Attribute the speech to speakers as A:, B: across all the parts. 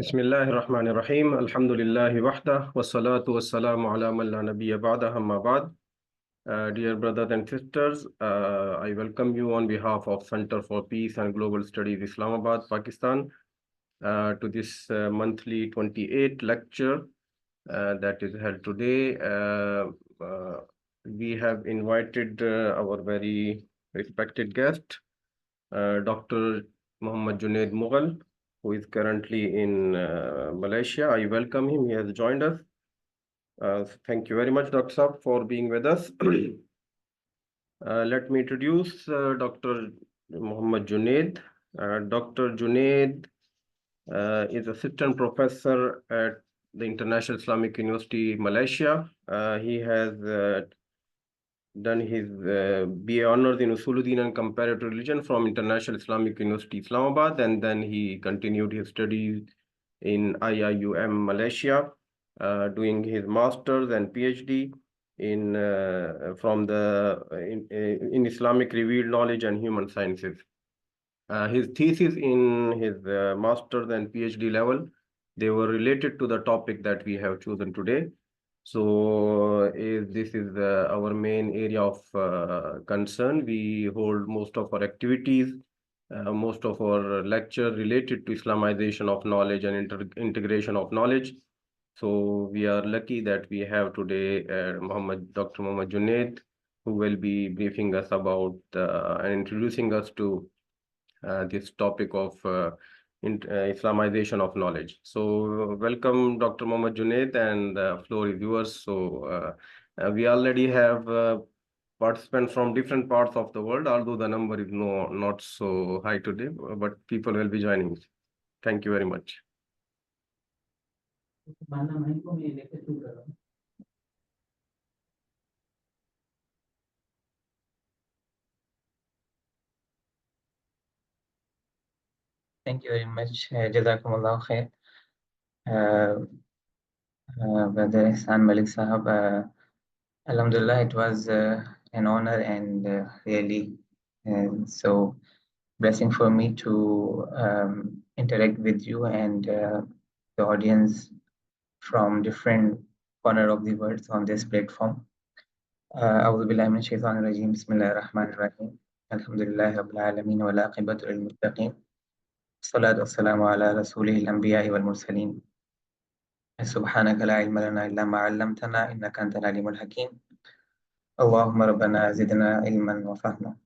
A: Bismillahir Rahmanir Rahim. Alhamdulillahi wahda. Wassalatu wassalamu ala man la nabiyya ba'da. Amma ba'd. Dear brothers and sisters, I welcome you on behalf of Center for Peace and Global Studies, Islamabad, Pakistan, to this monthly 28th lecture that is held today. We have invited our very respected guest, Dr. Muhammad Junaid Mughal, who is currently in Malaysia. I welcome him. He has joined us. Thank you very much, Dr. Saab, for being with us. Let me introduce Dr. Muhammad Junaid. Dr. Junaid is assistant professor at the International Islamic University, Malaysia. He has done his BA honors in Usuluddin and Comparative Religion from International Islamic University, Islamabad, and then he continued his studies in IIUM, Malaysia, doing his master's and PhD in Islamic Revealed Knowledge and Human Sciences. His thesis in his master's and PhD level, they were related to the topic that we have chosen today. So this is our main area of concern. We hold most of our activities, most of our lecture related to Islamization of knowledge and integration of knowledge. So we are lucky that we have today Dr. Muhammad Junaid, who will be briefing us about and introducing us to this topic of Islamization of knowledge. So welcome, Dr. Muhammad Junaid, and the floor is yours. So we already have participants from different parts of the world, although the number is not so high today, but people will be joining. Thank you very much.
B: Thank you very much. Jazakumullah khair. Brother Ihsan Malik Sahab, Alhamdulillah, it was an honor and really so blessing for me to interact with you and the audience from different corner of the world on this platform. أعوذ بالله من الشيطان الرجيم بسم الله الرحمن الرحيم الحمد لله رب العالمين والعاقبة للمتقين الصلاة والسلام على رسوله الأنبياء والمرسلين سبحانك لا علم لنا إلا ما علمتنا إنك أنت العليم الحكيم اللهم ربنا زدنا علما وفهما.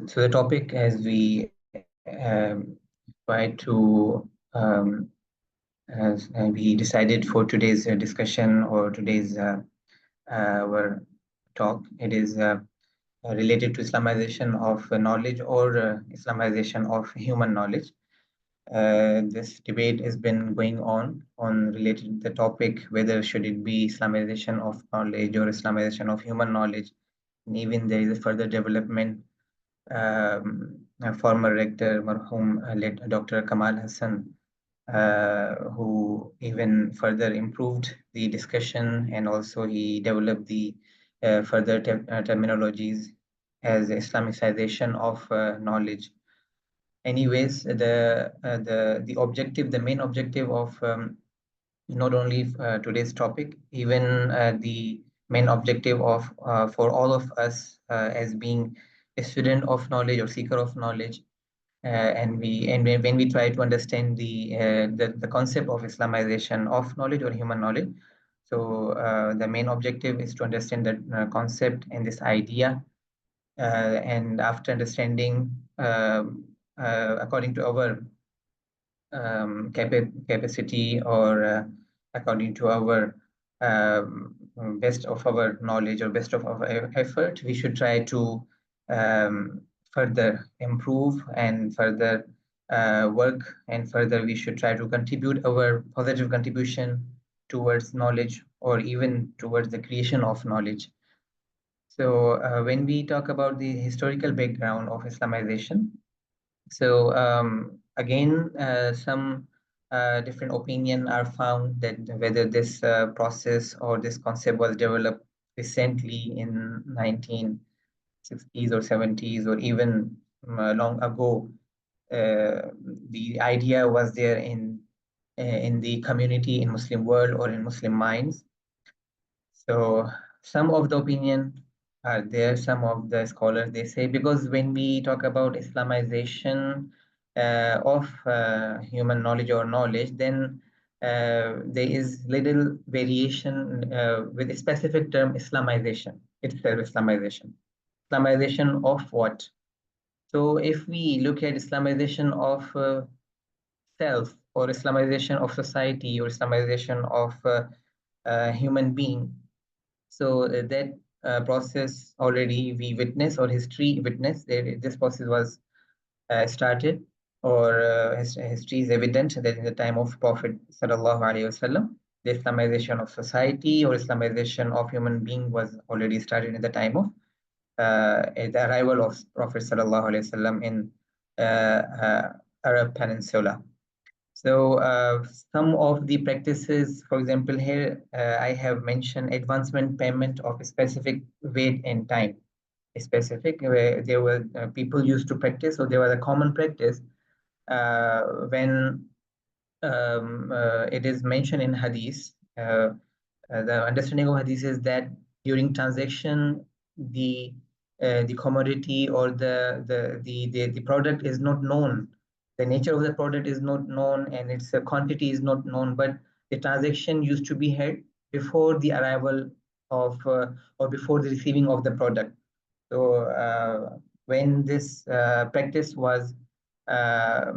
B: So the topic, as we try to as we decided for today's discussion or today's our talk, it is related to Islamization of knowledge or Islamization of human knowledge. This debate has been going on related to the topic whether should it be Islamization of knowledge or Islamization of human knowledge. And even there is a further development. Former rector marhum Dr. Kamal Hassan, who even further improved the discussion, and also he developed the further terminologies as Islamicization of knowledge. Anyways, the objective, the main objective of not only today's topic, even the main objective of for all of us as being a student of knowledge or seeker of knowledge, and when we try to understand the concept of Islamization of knowledge or human knowledge, so the main objective is to understand that concept and this idea, and after understanding according to our capacity or according to our best of our knowledge or best of our effort, we should try to further improve and further work, and further we should try to contribute our positive contribution towards knowledge or even towards the creation of knowledge. So when we talk about the historical background of Islamization, so again, some different opinion are found that whether this process or this concept was developed recently in 1960s or 70s or even long ago. The idea was there in the community, in Muslim world or in Muslim minds. So some of the opinion are there, some of the scholars they say, because when we talk about Islamization of human knowledge or knowledge, then there is little variation with a specific term Islamization itself, Islamization. Islamization of what? So if we look at Islamization of self or Islamization of society or Islamization of human being, so that process already we witness or history witness that this process was started or history is evident that in the time of Prophet Sallallahu Alaihi Wasallam, the Islamization of society or Islamization of human being was already started in the time of the arrival of Prophet Sallallahu Alaihi Wasallam in Arab Peninsula. So some of the practices, for example, here I have mentioned advancement payment of a specific weight and time. A specific where there were people used to practice, or there was a common practice when it is mentioned in Hadith. The understanding of Hadith is that during transaction, the the commodity or the product is not known. The nature of the product is not known, and its quantity is not known. But the transaction used to be held before the arrival of or before the receiving of the product. So when this practice was a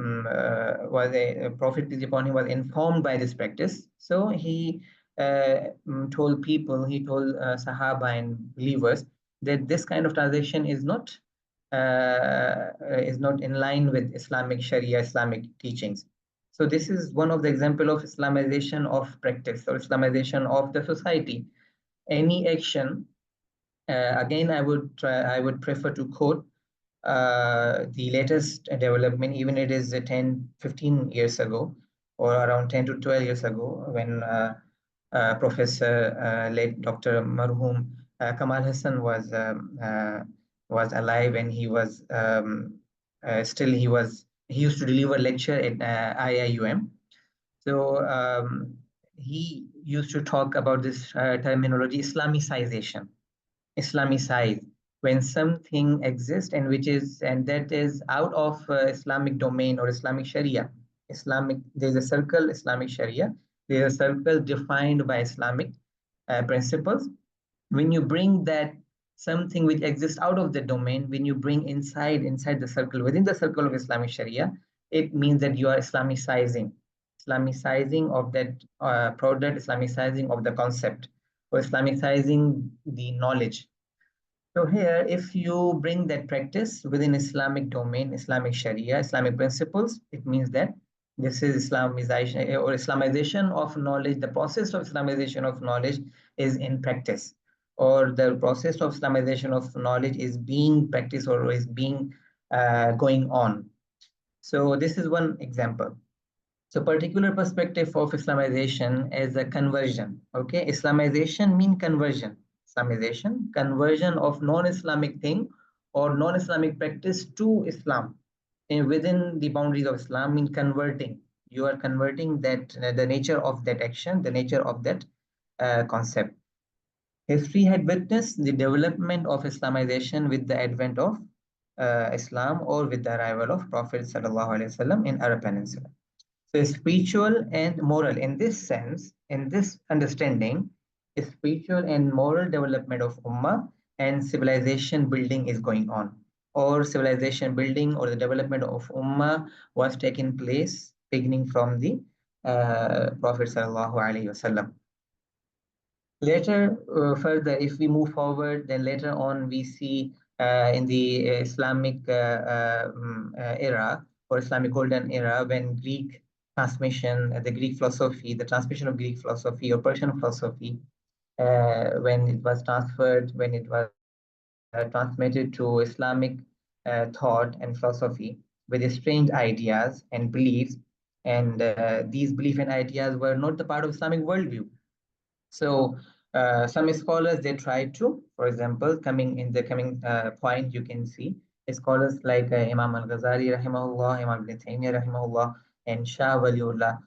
B: Prophet peace be upon him was informed by this practice. So he told people, he told Sahaba and believers that this kind of transaction is not in line with Islamic Sharia, Islamic teachings. So this is one of the example of Islamization of practice or Islamization of the society. Any action, again, I would prefer to quote the latest development, even it is 10, 15 years ago, or around 10 to 12 years ago, when Professor late Dr. Marhum Kamal Hassan was alive, and he was still he used to deliver lecture at IIUM. So he used to talk about this terminology, Islamicization. Islamicize, when something exists and that is out of Islamic domain or Islamic Sharia. There's a circle, Islamic Sharia. There's a circle defined by Islamic principles. When you bring that something which exists out of the domain, when you bring inside the circle, within the circle of Islamic Sharia, it means that you are Islamicizing of that product, Islamicizing of the concept, or Islamicizing the knowledge. So here, if you bring that practice within Islamic domain, Islamic Sharia, Islamic principles, it means that this is Islamization or Islamization of knowledge. The process of Islamization of knowledge is in practice, or the process of Islamization of knowledge is being practiced or is being going on. So this is one example. So particular perspective of Islamization as a conversion. Okay, Islamization mean conversion. Islamization, conversion of non-Islamic thing or non-Islamic practice to Islam. And within the boundaries of Islam mean converting. You are converting that the nature of that action, the nature of that concept. History had witnessed the development of Islamization with the advent of Islam or with the arrival of Prophet Sallallahu Alaihi Wasallam in Arab Peninsula. So spiritual and moral, in this sense, in this understanding, spiritual and moral development of Ummah and civilization building is going on. Or civilization building or the development of Ummah was taking place beginning from the Prophet Sallallahu Alaihi Wasallam. Later, further, if we move forward, then later on we see in the Islamic era or Islamic golden era, when Greek transmission, the Greek philosophy, the transmission of Greek philosophy or Persian philosophy, when it was transferred, when it was transmitted to Islamic thought and philosophy with strange ideas and beliefs, and these beliefs and ideas were not the part of Islamic worldview. So Some scholars they try to, for example, coming in the coming point, you can see scholars like Imam Al-Ghazali rahimahullah, Imam Ibn Taymiyyah rahimahullah, and Shah Waliullah,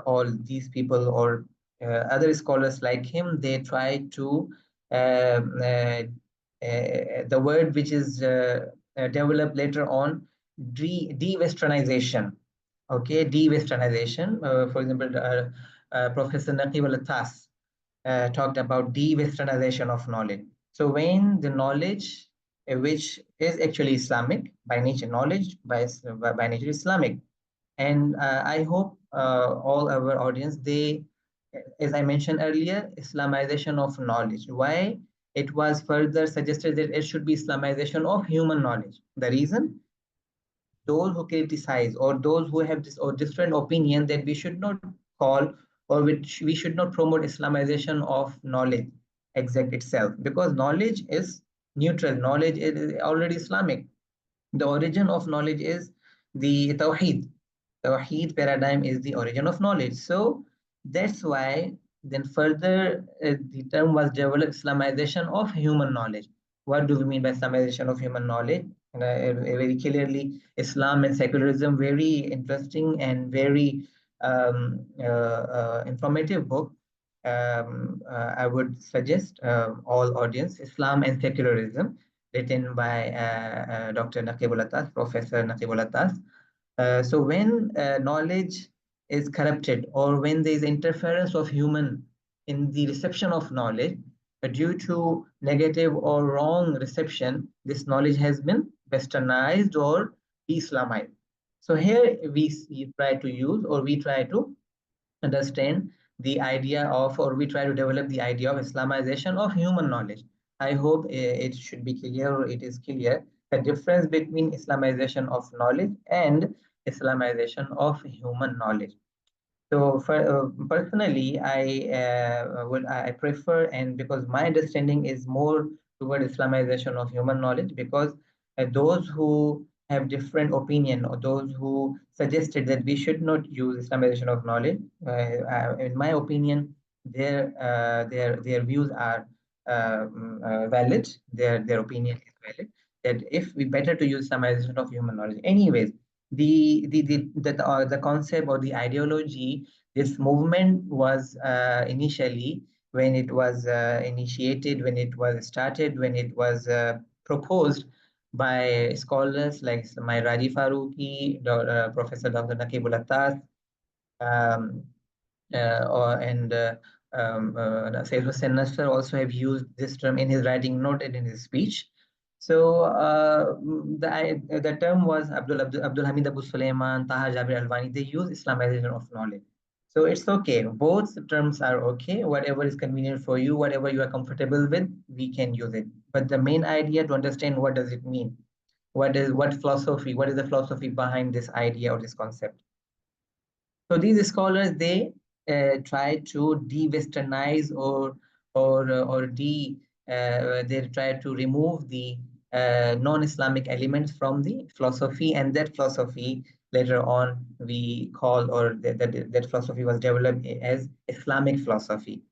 B: all these people or other scholars like him, they try to the word which is developed later on, de-westernization. Okay, de-westernization. For example, Professor Naqib al-Atas talked about de-westernization of knowledge. So when the knowledge, which is actually Islamic by nature, knowledge by nature Islamic, and I hope all our audience, they, as I mentioned earlier, Islamization of knowledge. Why it was further suggested that it should be Islamization of human knowledge? The reason, those who criticize or those who have this or different opinion that we should not call or which we should not promote Islamization of knowledge exact itself, because knowledge is neutral, knowledge is already Islamic. The origin of knowledge is the Tawheed. Tawheed paradigm is the origin of knowledge. So that's why then further the term was developed, Islamization of human knowledge. What do we mean by Islamization of human knowledge? Very clearly, Islam and secularism, very interesting and very informative book. I would suggest all audience, Islam and Secularism, written by Dr. Naqibul Atas, Professor Naqibul Atas. So when knowledge is corrupted or when there is interference of human in the reception of knowledge, due to negative or wrong reception, this knowledge has been westernized or Islamized. So here we try to use or we try to understand the idea of, or we try to develop the idea of Islamization of human knowledge. I hope it should be clear, or it is clear, the difference between Islamization of knowledge and Islamization of human knowledge. So for personally, I prefer, and because my understanding is more toward Islamization of human knowledge, because those who have different opinion or those who suggested that we should not use Islamization of knowledge, in my opinion, their views are valid. Their opinion is valid. That if we better to use Islamization of human knowledge. Anyways, the concept or the ideology, this movement was initially, when it was initiated, when it was started, when it was proposed by scholars like my Raji Faruqi, Professor Dr. Naqibul Attas, um, and Sayyid Hussain Nasser also have used this term in his writing note and in his speech. So the term was Abdul Hamid Abu Sulaiman, Taha Jabir Alwani. They use Islamization of knowledge. So it's okay. Both terms are okay. Whatever is convenient for you, whatever you are comfortable with, we can use it. But the main idea to understand what does it mean, what philosophy, what is the philosophy behind this idea or this concept. So these scholars, they try to de-westernize or they try to remove the non-Islamic elements from the philosophy, and that philosophy later on we call, or that philosophy was developed as Islamic philosophy,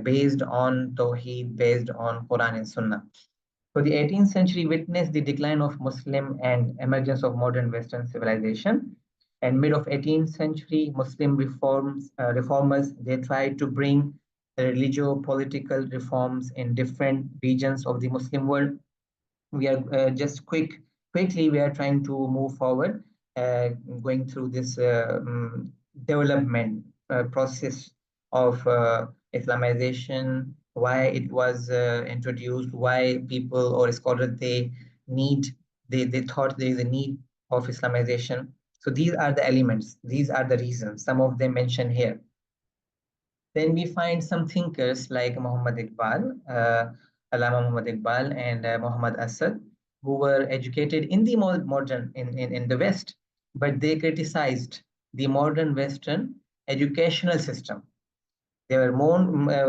B: based on Tawheed, based on Quran and Sunnah. So the 18th century witnessed the decline of Muslim and emergence of modern Western civilization. And mid of 18th century, Muslim reformers, they tried to bring religio-political reforms in different regions of the Muslim world. We are just quickly we are trying to move forward, going through this development process of Islamization, why it was introduced, why people or scholars they thought there is a need of Islamization. So these are the elements, these are the reasons, some of them mentioned here. Then we find some thinkers like Muhammad Iqbal, Allama Muhammad Iqbal, and Muhammad Asad, who were educated in the modern in the West, but they criticized the modern Western educational system. Their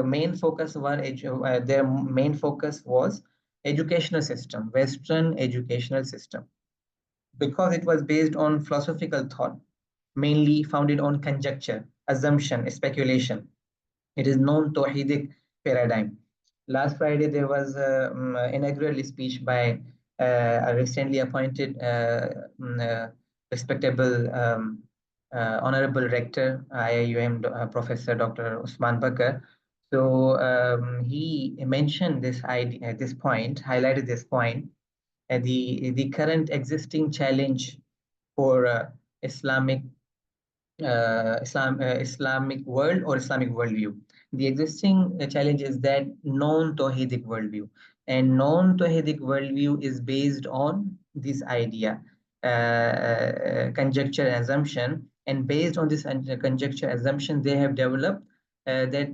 B: main focus their main focus was educational system, Western educational system, because it was based on philosophical thought, mainly founded on conjecture, assumption, speculation. It is non-Tawhidic paradigm. Last Friday, there was an inaugural speech by a recently appointed respectable honorable rector, IIUM Professor Dr. Usman Bakar. So he mentioned this idea, this point, highlighted this point, the current existing challenge for Islamic world or Islamic worldview. The existing challenge is that non-Tawhidic worldview. And non-Tawhidic worldview is based on this idea, conjecture and assumption. And based on this conjecture assumption, they have developed that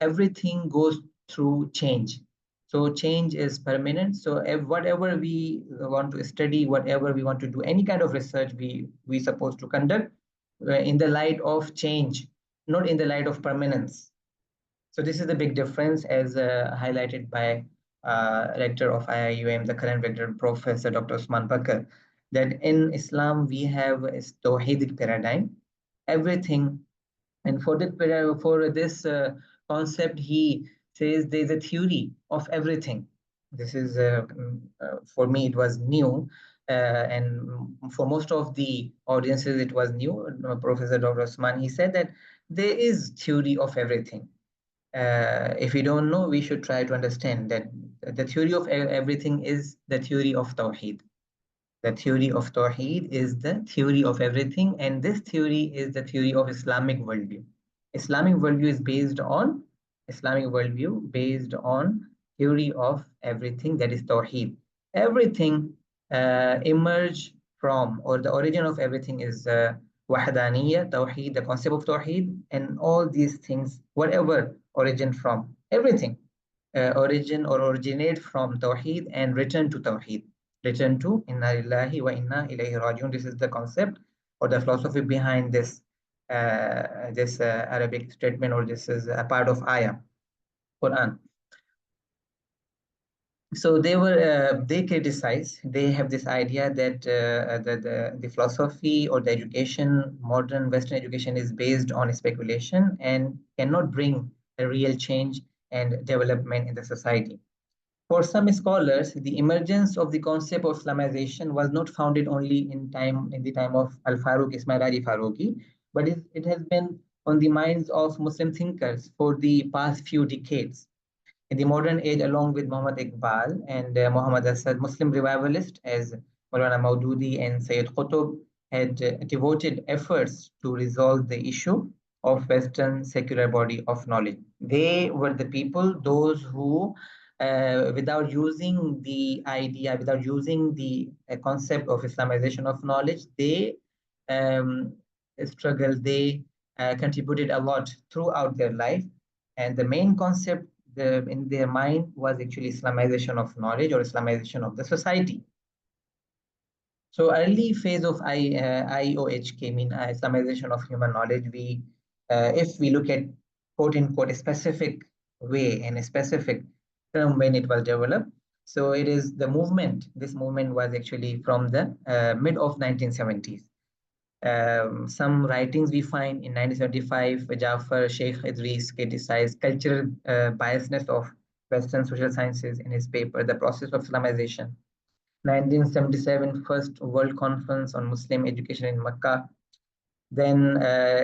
B: everything goes through change. So change is permanent. So if whatever we want to study, whatever we want to do, any kind of research we supposed to conduct, in the light of change, not in the light of permanence. So this is the big difference, as highlighted by rector of IIUM, the current rector, Professor Dr. Usman Bakar, that in Islam we have a Tawhidic paradigm. Everything, and for this concept, he says there's a theory of everything. This is for me it was new, and for most of the audiences it was new. Professor Dr. Osman, he said that there is theory of everything. If we don't know, we should try to understand that the theory of everything is the theory of Tawheed. The theory of Tawheed is the theory of everything, and this theory is the theory of Islamic worldview. Islamic worldview is based on Islamic worldview based on theory of everything, that is Tawheed. Everything emerge from, or the origin of everything is Wahdaniyya, Tawheed, the concept of Tawheed, and all these things, whatever origin from, everything origin or originate from Tawheed and return to Tawheed. Return to Inna Lillahi wa Inna Ilayhi Rajiun. This is the concept or the philosophy behind this Arabic statement, or this is a part of ayah, Quran. So they criticize, they have this idea that the philosophy or the education, modern Western education, is based on speculation and cannot bring a real change and development in the society. For some scholars, the emergence of the concept of Islamization was not founded only in the time of Al Faruq Ismail Ali Faruqi, but it has been on the minds of Muslim thinkers for the past few decades. In the modern age, along with Muhammad Iqbal and Muhammad Asad, Muslim revivalists as Maulana Maududi and Sayyid Qutb had devoted efforts to resolve the issue of Western secular body of knowledge. They were the people, those who, without using the idea, without using the concept of Islamization of knowledge, they um, struggled, they contributed a lot throughout their life. And the main concept in their mind was actually Islamization of knowledge or Islamization of the society. So early phase of IOHK, mean Islamization of human knowledge, if we look at quote unquote a specific way and a specific term when it was developed, so it is the movement. This movement was actually from the mid of 1970s. Some writings we find in 1975, Jafar Sheikh Idris criticized cultural biasness of Western social sciences in his paper, The Process of Islamization. 1977, First World Conference on Muslim Education in Mecca. Then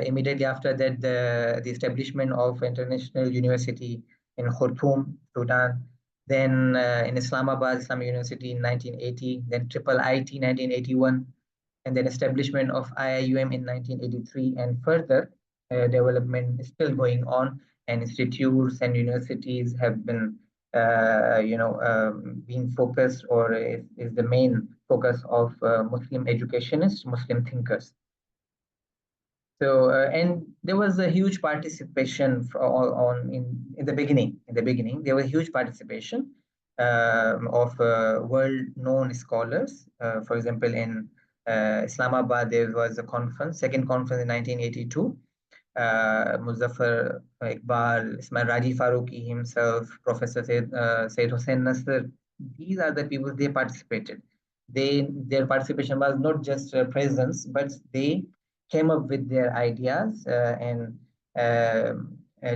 B: immediately after that, the establishment of International University in Khartoum, Sudan. Then in Islamabad, Islamic University in 1980. Then Triple IT 1981, and then establishment of IIUM in 1983, and further development is still going on, and institutes and universities have been, being focused, or is the main focus of Muslim educationists, Muslim thinkers. So, and there was a huge participation in the beginning. In the beginning, there was huge participation of world-known scholars. For example, in Islamabad, there was a conference, second conference in 1982. Muzaffar Iqbal, Ismail Raji Faruqi himself, Professor Said Hussain Nasr. These are the people they participated. Their participation was not just presence, but they came up with their ideas and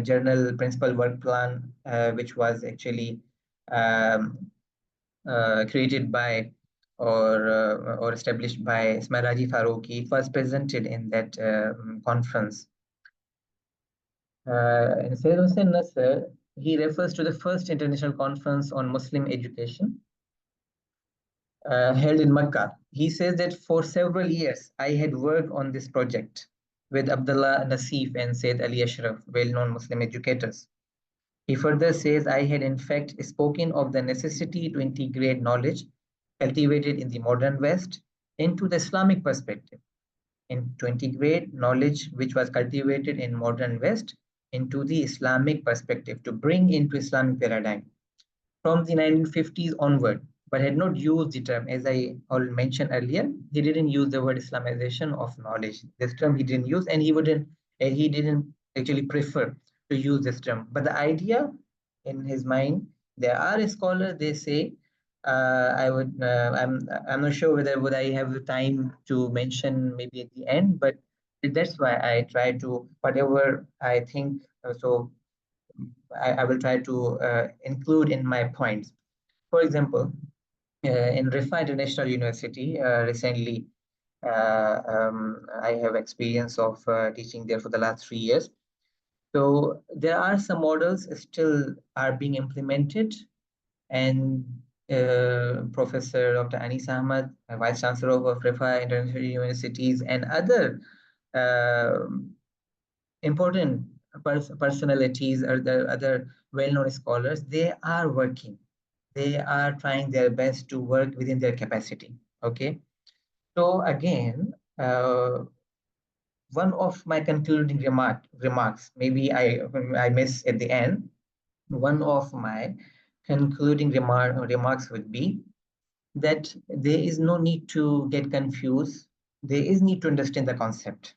B: journal principal work plan, which was actually um, created by or established by Smaraji Faruqi. It was presented in that conference. And Sayyid Hussain Nasser, he refers to the first international conference on Muslim education held in Mecca. He says that for several years I had worked on this project with Abdullah Nasif and Sayyid Ali Ashraf, well-known Muslim educators. He further says, I had in fact spoken of the necessity to integrate knowledge cultivated in the modern West into the Islamic perspective, and to integrate knowledge which was cultivated in modern West into the Islamic perspective, to bring into Islamic paradigm from the 1950s onward, but had not used the term. As I mentioned earlier, he didn't use the word Islamization of knowledge. This term he didn't use, and he didn't actually prefer to use this term. But the idea in his mind, there are scholars, they say, I'm not sure whether would I have the time to mention maybe at the end, but that's why I try to whatever I think. I will try to include in my points. For example, in Rifa International University, recently I have experience of teaching there for the last 3 years. So there are some models still are being implemented, and Professor Dr. Anis Ahmad, Vice Chancellor of Rifa International Universities, and other uh, important personalities or the other well-known scholars, they are working. They are trying their best to work within their capacity. Okay. So again, one of my concluding remarks, maybe I miss at the end. One of my concluding remarks would be that there is no need to get confused. There is need to understand the concept,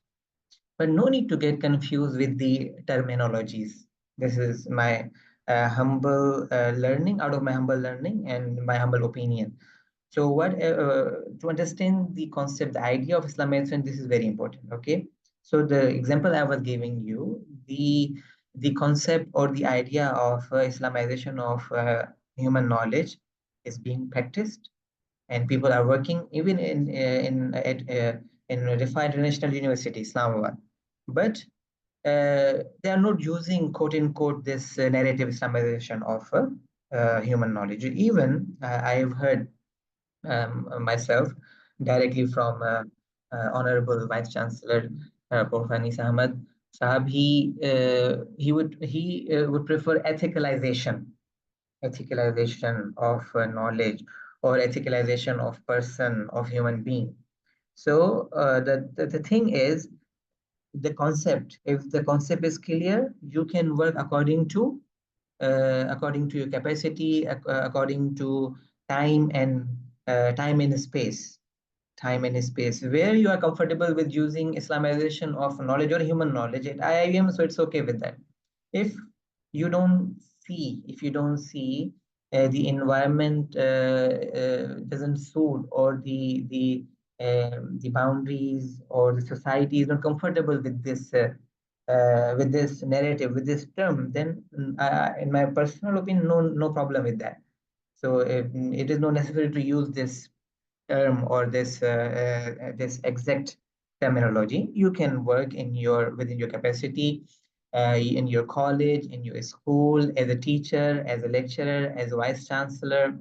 B: but no need to get confused with the terminologies. This is my humble learning, out of my humble learning and my humble opinion. So, what to understand the concept, the idea of Islamization, this is very important. Okay, so the example I was giving you, the concept or the idea of Islamization of human knowledge is being practiced, and people are working even in Rifa International University, Islamabad. But they are not using quote unquote this narrative Islamization of human knowledge. Even I have heard myself directly from Honorable Vice Chancellor Prof. Anis Ahmad Sahab. He would prefer ethicalization of knowledge, or ethicalization of person, of human being. So the thing is, the concept, if the concept is clear, you can work according to your capacity, according to time and time and space, where you are comfortable with using Islamization of knowledge or human knowledge at IIM, so it's okay with that. If if you don't see the environment doesn't suit, or the boundaries or the society is not comfortable with this narrative, with this term, then in my personal opinion, no problem with that. So it is not necessary to use this term or this exact terminology. You can work within your capacity, in your college, in your school, as a teacher, as a lecturer, as a vice chancellor,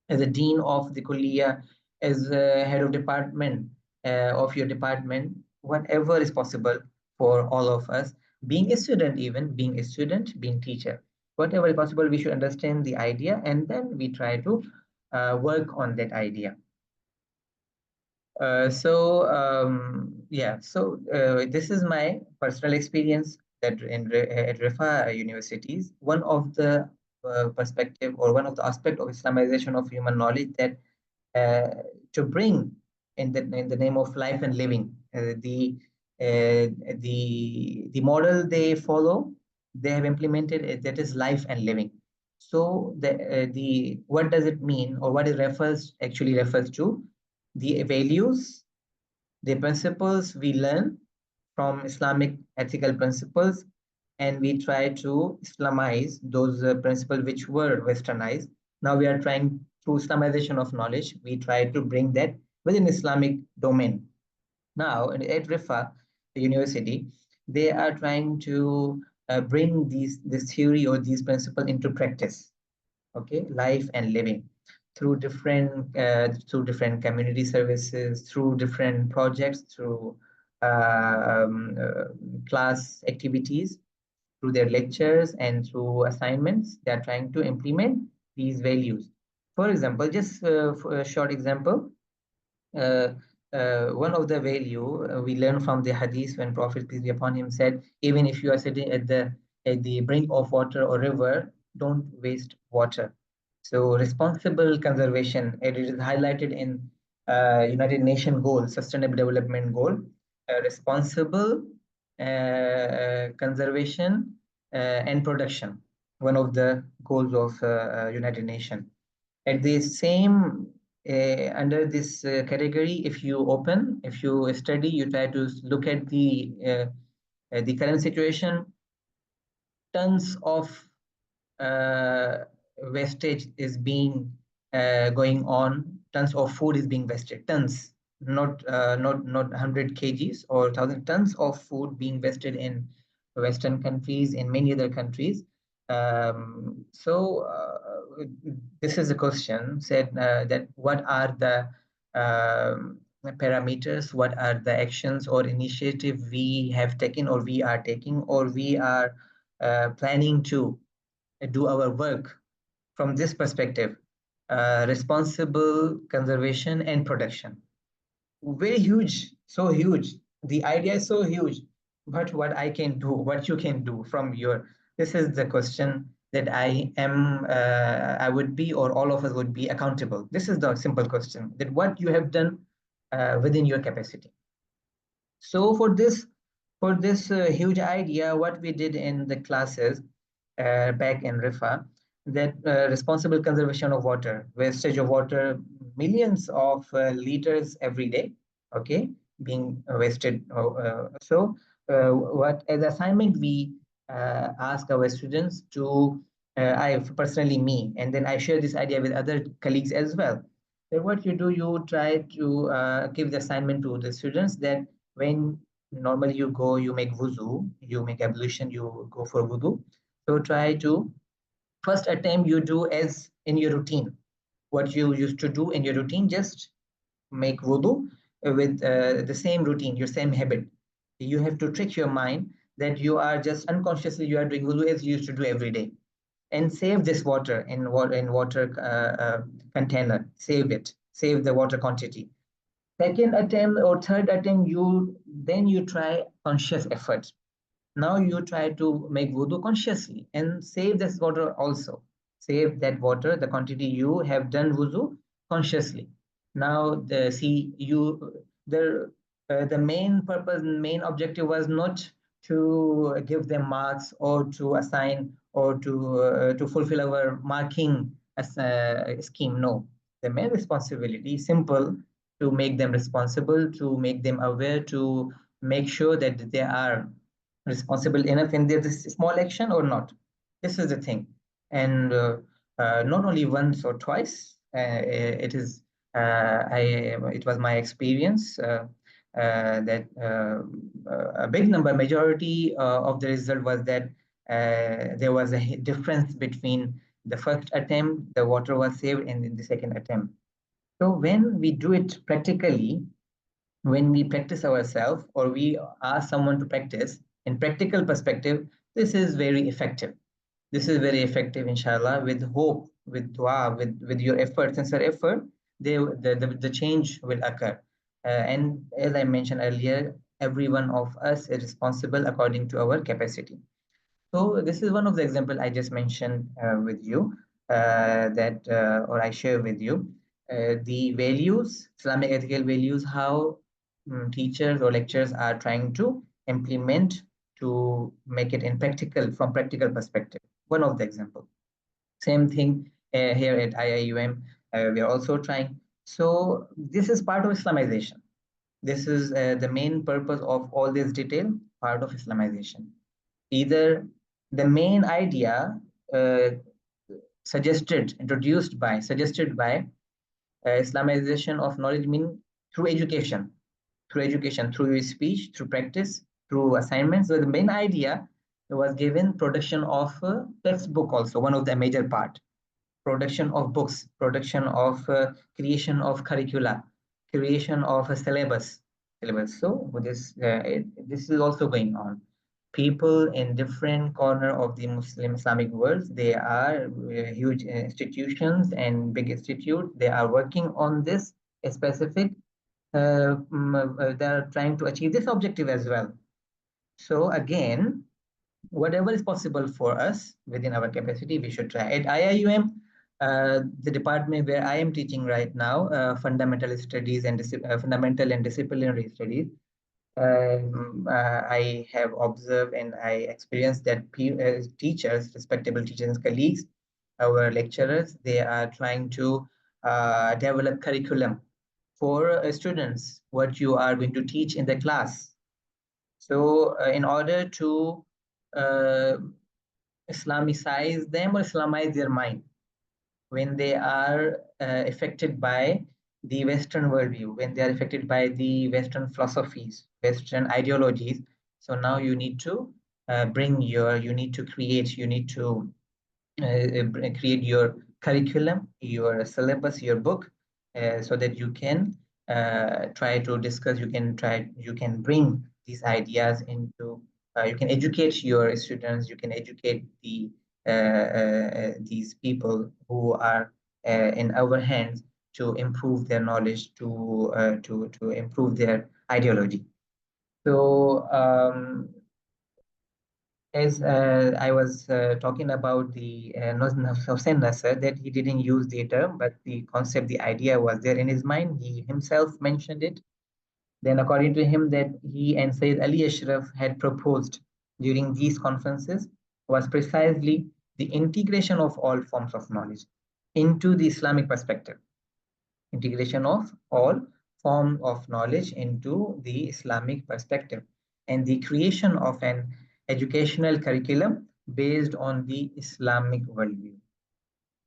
B: as a dean of the Kuliya, as a head of department of your department, whatever is possible for all of us. Being a student, even being a student, being teacher, whatever is possible, we should understand the idea, and then we try to work on that idea. This is my personal experience that at Rifa universities, one of the perspective, or one of the aspect of Islamization of human knowledge, that to bring in the name of life and living, the model they follow, they have implemented it, that is life and living. So the what does it mean, or what it refers to, the values, the principles we learn from Islamic ethical principles, and we try to Islamize those principles which were westernized. Now we are trying, through Islamization of knowledge, we try to bring that within Islamic domain. Now at Rifa University, they are trying to bring this theory or these principles into practice. Okay, life and living through different community services, through different projects, through class activities, through their lectures and through assignments. They are trying to implement these values. For example, just for a short example, uh, one of the value we learn from the hadith, when Prophet peace be upon him said, even if you are sitting at the brink of water or river, don't waste water. So responsible conservation, it is highlighted in United Nations goal, Sustainable Development Goal, responsible conservation and production, one of the goals of United Nations. At the same under this category, if you study, you try to look at the current situation, tons of uh, wastage is being going on. Tons of food is being wasted. Tons, not 100 kgs or 1,000 tons of food being wasted in Western countries, in many other countries. This is the question said that what are the parameters, what are the actions or initiative we have taken or we are taking or we are planning to do our work from this perspective, responsible conservation and production. Very huge, so huge. The idea is so huge, but what I can do, what you can do from your, this is the question that I would be, or all of us would be accountable. This is the simple question, that what you have done within your capacity. So for this huge idea, what we did in the classes back in Rifa, that responsible conservation of water, wastage of water, millions of liters every day, okay, being wasted. What as assignment we ask our students to, I personally me, and then I share this idea with other colleagues as well. So what you do, you try to give the assignment to the students that when normally you go, you make wuzu, you make ablution, you go for wudu. So try to first attempt you do as in your routine. What you used to do in your routine, just make wudu with the same routine, your same habit. You have to trick your mind that you are just unconsciously you are doing wudu as you used to do every day, and save this water in water container. Save it. Save the water quantity. Second attempt or third attempt, you try conscious effort. Now you try to make wudu consciously and save this water also. Save that water, the quantity you have done wudu consciously. Now the see you the main purpose, main objective was not to give them marks or to assign or to fulfill our marking as a scheme. No, the main responsibility simple, to make them responsible, to make them aware, to make sure that they are responsible enough in this small action or not. This is the thing. And not only once or twice, it was my experience that a big number, majority of the result was that there was a difference between the first attempt, the water was saved, and in the second attempt. So when we do it practically, when we practice ourselves or we ask someone to practice in practical perspective, this is very effective. This is very effective, inshallah, with hope, with dua, with your effort, sincere effort, the change will occur. And as I mentioned earlier, every one of us is responsible according to our capacity. So this is one of the example I just mentioned with you, or I share with you the values, Islamic ethical values, how teachers or lecturers are trying to implement to make it in practical, from practical perspective. One of the example. Same thing here at IIUM, we are also trying. So this is part of Islamization. This is the main purpose of all this detail, part of Islamization. Either the main idea uh, suggested by Islamization of knowledge mean through education, through your speech, through practice, through assignments. So the main idea was given production of textbook, also one of the major part, production of books, production of creation of curricula, creation of a syllabus. So this is also going on. People in different corner of the Muslim Islamic world, they are huge institutions and big institutes. They are working on this specific. They are trying to achieve this objective as well. So again, whatever is possible for us within our capacity, we should try. At IIUM, the department where I am teaching right now, fundamental studies and fundamental and disciplinary studies, I have observed and I experienced that teachers, respectable teachers and colleagues, our lecturers, they are trying to develop curriculum for students, what you are going to teach in the class. So in order to uh, Islamicize them or Islamize their mind when they are affected by the Western worldview, when they are affected by the Western philosophies, Western ideologies. So now you need to you need to create, you need to create your curriculum, your syllabus, your book, so that you can try to discuss, you can bring these ideas into, you can educate your students, you can educate these people who are in our hands to improve their knowledge, to improve their ideology. So as I was talking about the Hussein Nasser, that he didn't use the term, but the concept, the idea was there in his mind. He himself mentioned it. Then, according to him, that he and Sayyid Ali Ashraf had proposed during these conferences was precisely the integration of all forms of knowledge into the Islamic perspective, integration of all form of knowledge into the Islamic perspective, and the creation of an educational curriculum based on the Islamic worldview.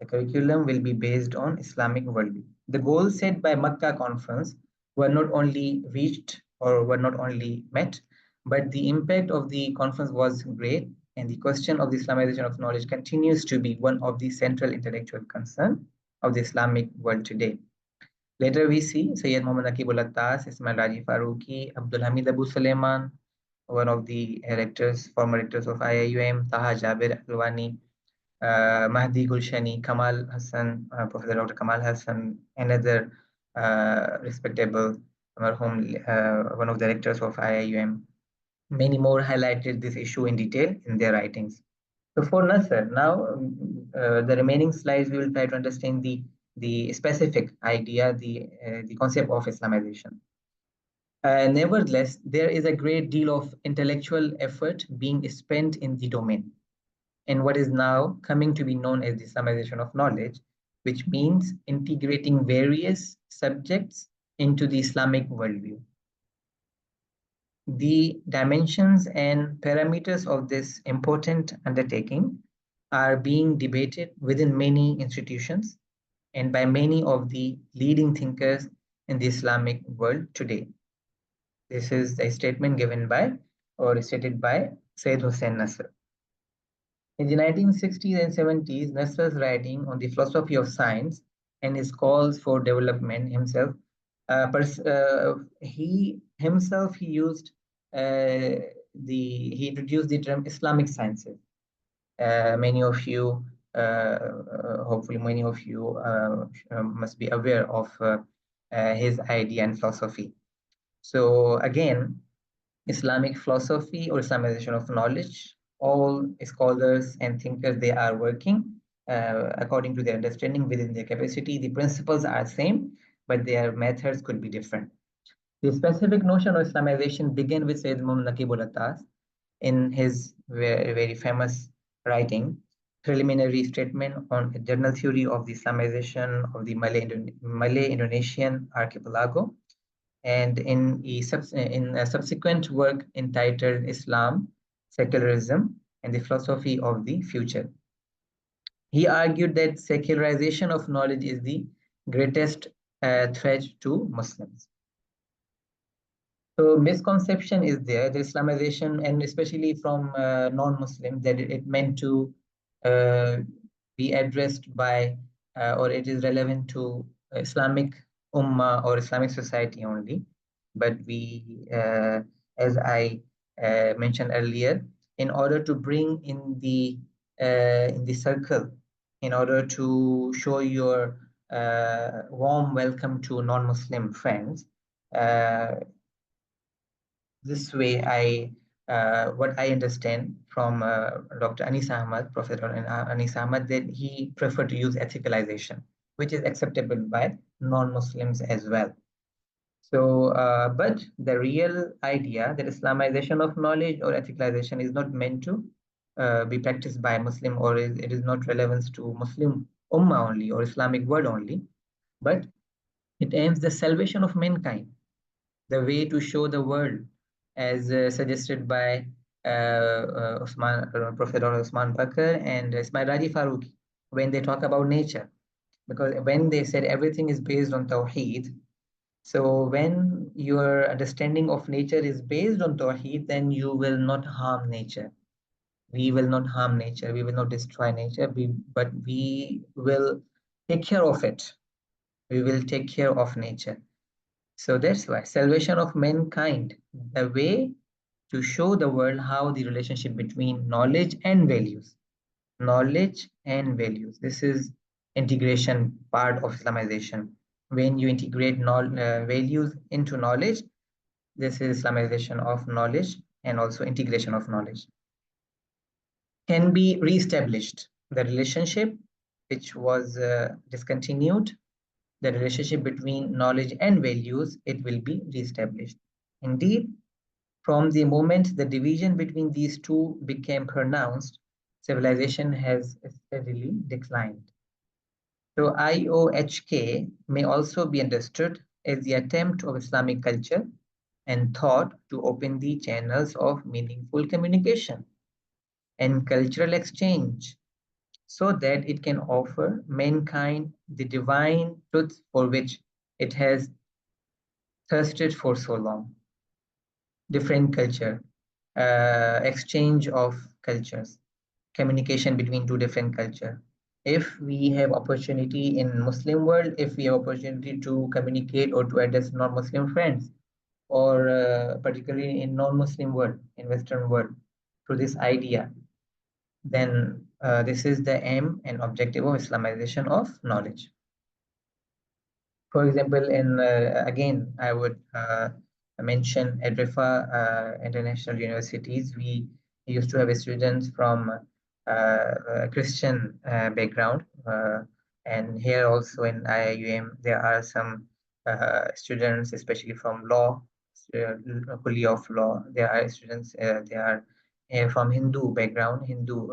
B: The curriculum will be based on Islamic worldview. The goals set by Makkah conference were not only reached or were not only met, but the impact of the conference was great, and the question of the Islamization of knowledge continues to be one of the central intellectual concerns of the Islamic world today. Later we see Sayyid Muhammad Aqibul Attas, Ismail Raji Faruqi, Abdul Hamid Abu Suleiman, one of the rectors, former rectors of IIUM, Taha Jabir Alwani, Mahdi Gulshani, Kamal Hassan, Professor Dr. Kamal Hassan, another respectable one of the rectors of IIUM. Many more highlighted this issue in detail in their writings. So for Nasser, now the remaining slides we will try to understand the specific idea, the concept of Islamization. Nevertheless, there is a great deal of intellectual effort being spent in the domain, in what is now coming to be known as the Islamization of knowledge, which means integrating various subjects into the Islamic worldview. The dimensions and parameters of this important undertaking are being debated within many institutions and by many of the leading thinkers in the Islamic world today. This is a statement given by or stated by Sayyid Hussein Nasr. In the 1960s and 70s, Nasr's writing on the philosophy of science and his calls for development himself, he used he introduced the term Islamic sciences. Many of you, hopefully many of you must be aware of his idea and philosophy. So again, Islamic philosophy or Islamization of knowledge, all scholars and thinkers, they are working according to their understanding within their capacity. The principles are same, but their methods could be different. The specific notion of Islamization began with Sayyid Muhammad Naqibul Attas in his very famous writing, Preliminary Statement on a General Theory of the Islamization of the Malay-Indonesian Archipelago, and in a subsequent work entitled Islam, secularism, and the philosophy of the future. He argued that secularization of knowledge is the greatest threat to Muslims. So misconception is there, the Islamization, and especially from non-Muslims, that it meant to uh, be addressed by or it is relevant to Islamic Ummah or Islamic society only. But as I mentioned earlier, in order to bring in the circle, in order to show your warm welcome to non-Muslim friends, uh, this way what I understand from Dr. Anis Ahmad, Professor Anis Ahmad, that he preferred to use ethicalization, which is acceptable by non-Muslims as well. So, but the real idea that Islamization of knowledge or ethicalization is not meant to be practiced by Muslim, or it is not relevant to Muslim Ummah only or Islamic world only, but it aims the salvation of mankind, the way to show the world, as suggested by Professor Osman Bakr and Ismail Raji Farouqi, when they talk about nature. Because when they said everything is based on Tawheed, so when your understanding of nature is based on Tawheed, then you will not harm nature. We will not harm nature. We will not destroy nature. But we will take care of it. We will take care of nature. So that's why salvation of mankind, the way to show the world how the relationship between knowledge and values. This is integration part of Islamization. When you integrate values into knowledge, this is Islamization of knowledge and also integration of knowledge. Can be reestablished. The relationship which was discontinued, the relationship between knowledge and values, it will be reestablished. Indeed, from the moment the division between these two became pronounced, civilization has steadily declined. So IOHK may also be understood as the attempt of Islamic culture and thought to open the channels of meaningful communication and cultural exchange so that it can offer mankind the divine truths for which it has thirsted for so long. Different culture, exchange of cultures, communication between two different culture. If we have opportunity in Muslim world, if we have opportunity to communicate or to address non-Muslim friends, or particularly in non-Muslim world, in Western world, through this idea, then this is the aim and objective of Islamization of knowledge. For example, in again, I would mention at Rifa International Universities, we used to have students from Christian background, and here also in IIUM there are some students, especially from law, Kulli of law. There are students, they are from Hindu background, Hindu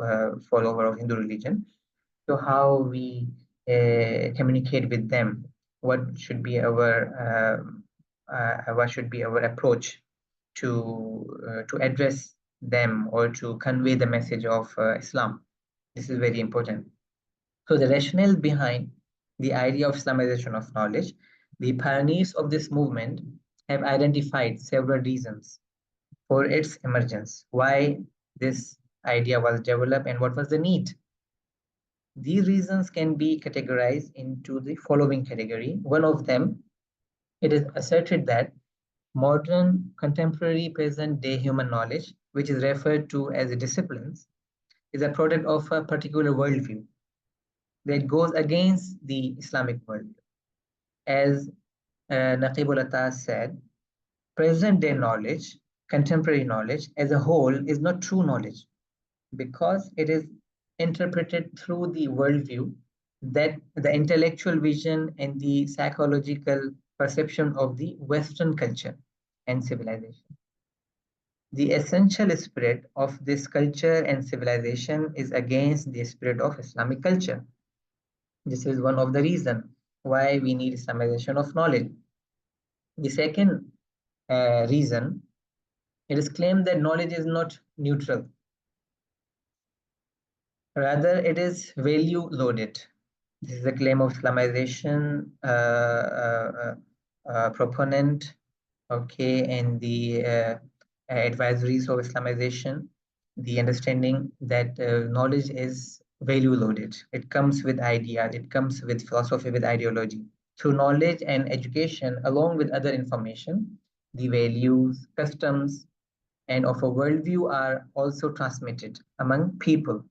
B: follower of Hindu religion. So how we communicate with them, what should be our approach to address them or to convey the message of Islam. This is very important. So the rationale behind the idea of Islamization of knowledge, the pioneers of this movement have identified several reasons for its emergence, why this idea was developed and what was the need. These reasons can be categorized into the following category. One of them, it is asserted that modern, contemporary, present-day human knowledge, which is referred to as disciplines, is a product of a particular worldview that goes against the Islamic worldview. As Naqibul Atas said, present-day knowledge, contemporary knowledge as a whole is not true knowledge because it is interpreted through the worldview that the intellectual vision and the psychological perception of the Western culture and civilization. The essential spirit of this culture and civilization is against the spirit of Islamic culture. This is one of the reasons why we need Islamization of knowledge. The second reason It is claimed that knowledge is not neutral, rather it is value loaded. This is a claim of Islamization proponent, okay, and the advisories of Islamization, the understanding that knowledge is value loaded. It comes with ideas, it comes with philosophy, with ideology. Through knowledge and education, along with other information, the values, customs, and of a worldview are also transmitted among people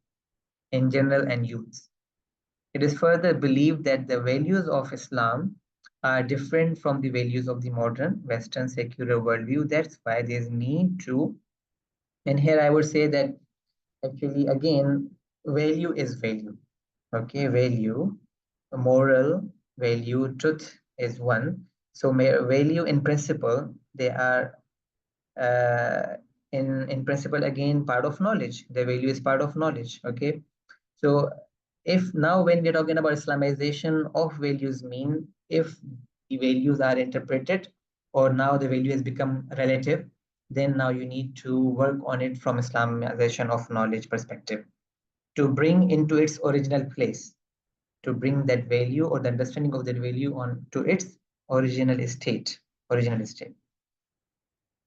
B: in general and youths. It is further believed that the values of Islam are different from the values of the modern Western secular worldview. That's why there's need to, and here I would say that actually, again, value is value. Okay, value, moral value, truth is one. So, value in principle, they are uh, in principle again part of knowledge. The value is part of knowledge. Okay, so if now when we're talking about Islamization of values mean if the values are interpreted or now the value has become relative, then now you need to work on it from Islamization of knowledge perspective to bring into its original place, to bring that value or the understanding of that value on to its original state, original state.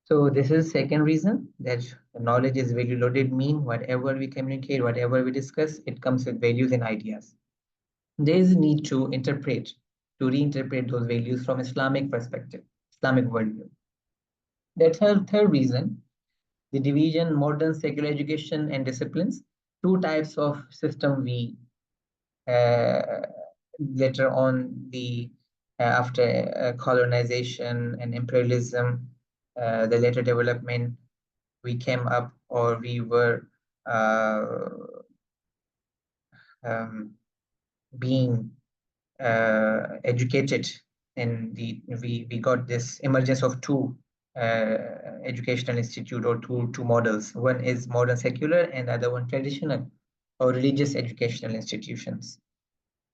B: So this is second reason that knowledge is value loaded mean whatever we communicate, whatever we discuss, it comes with values and ideas. There is a need to interpret, to reinterpret those values from Islamic perspective, Islamic worldview. The third reason, the division modern secular education and disciplines, two types of system we uh, later on the after colonization and imperialism, the later development we came up or we were uh, um, being educated in we got this emergence of two educational institute or two models. One is modern secular and the other one traditional or religious educational institutions.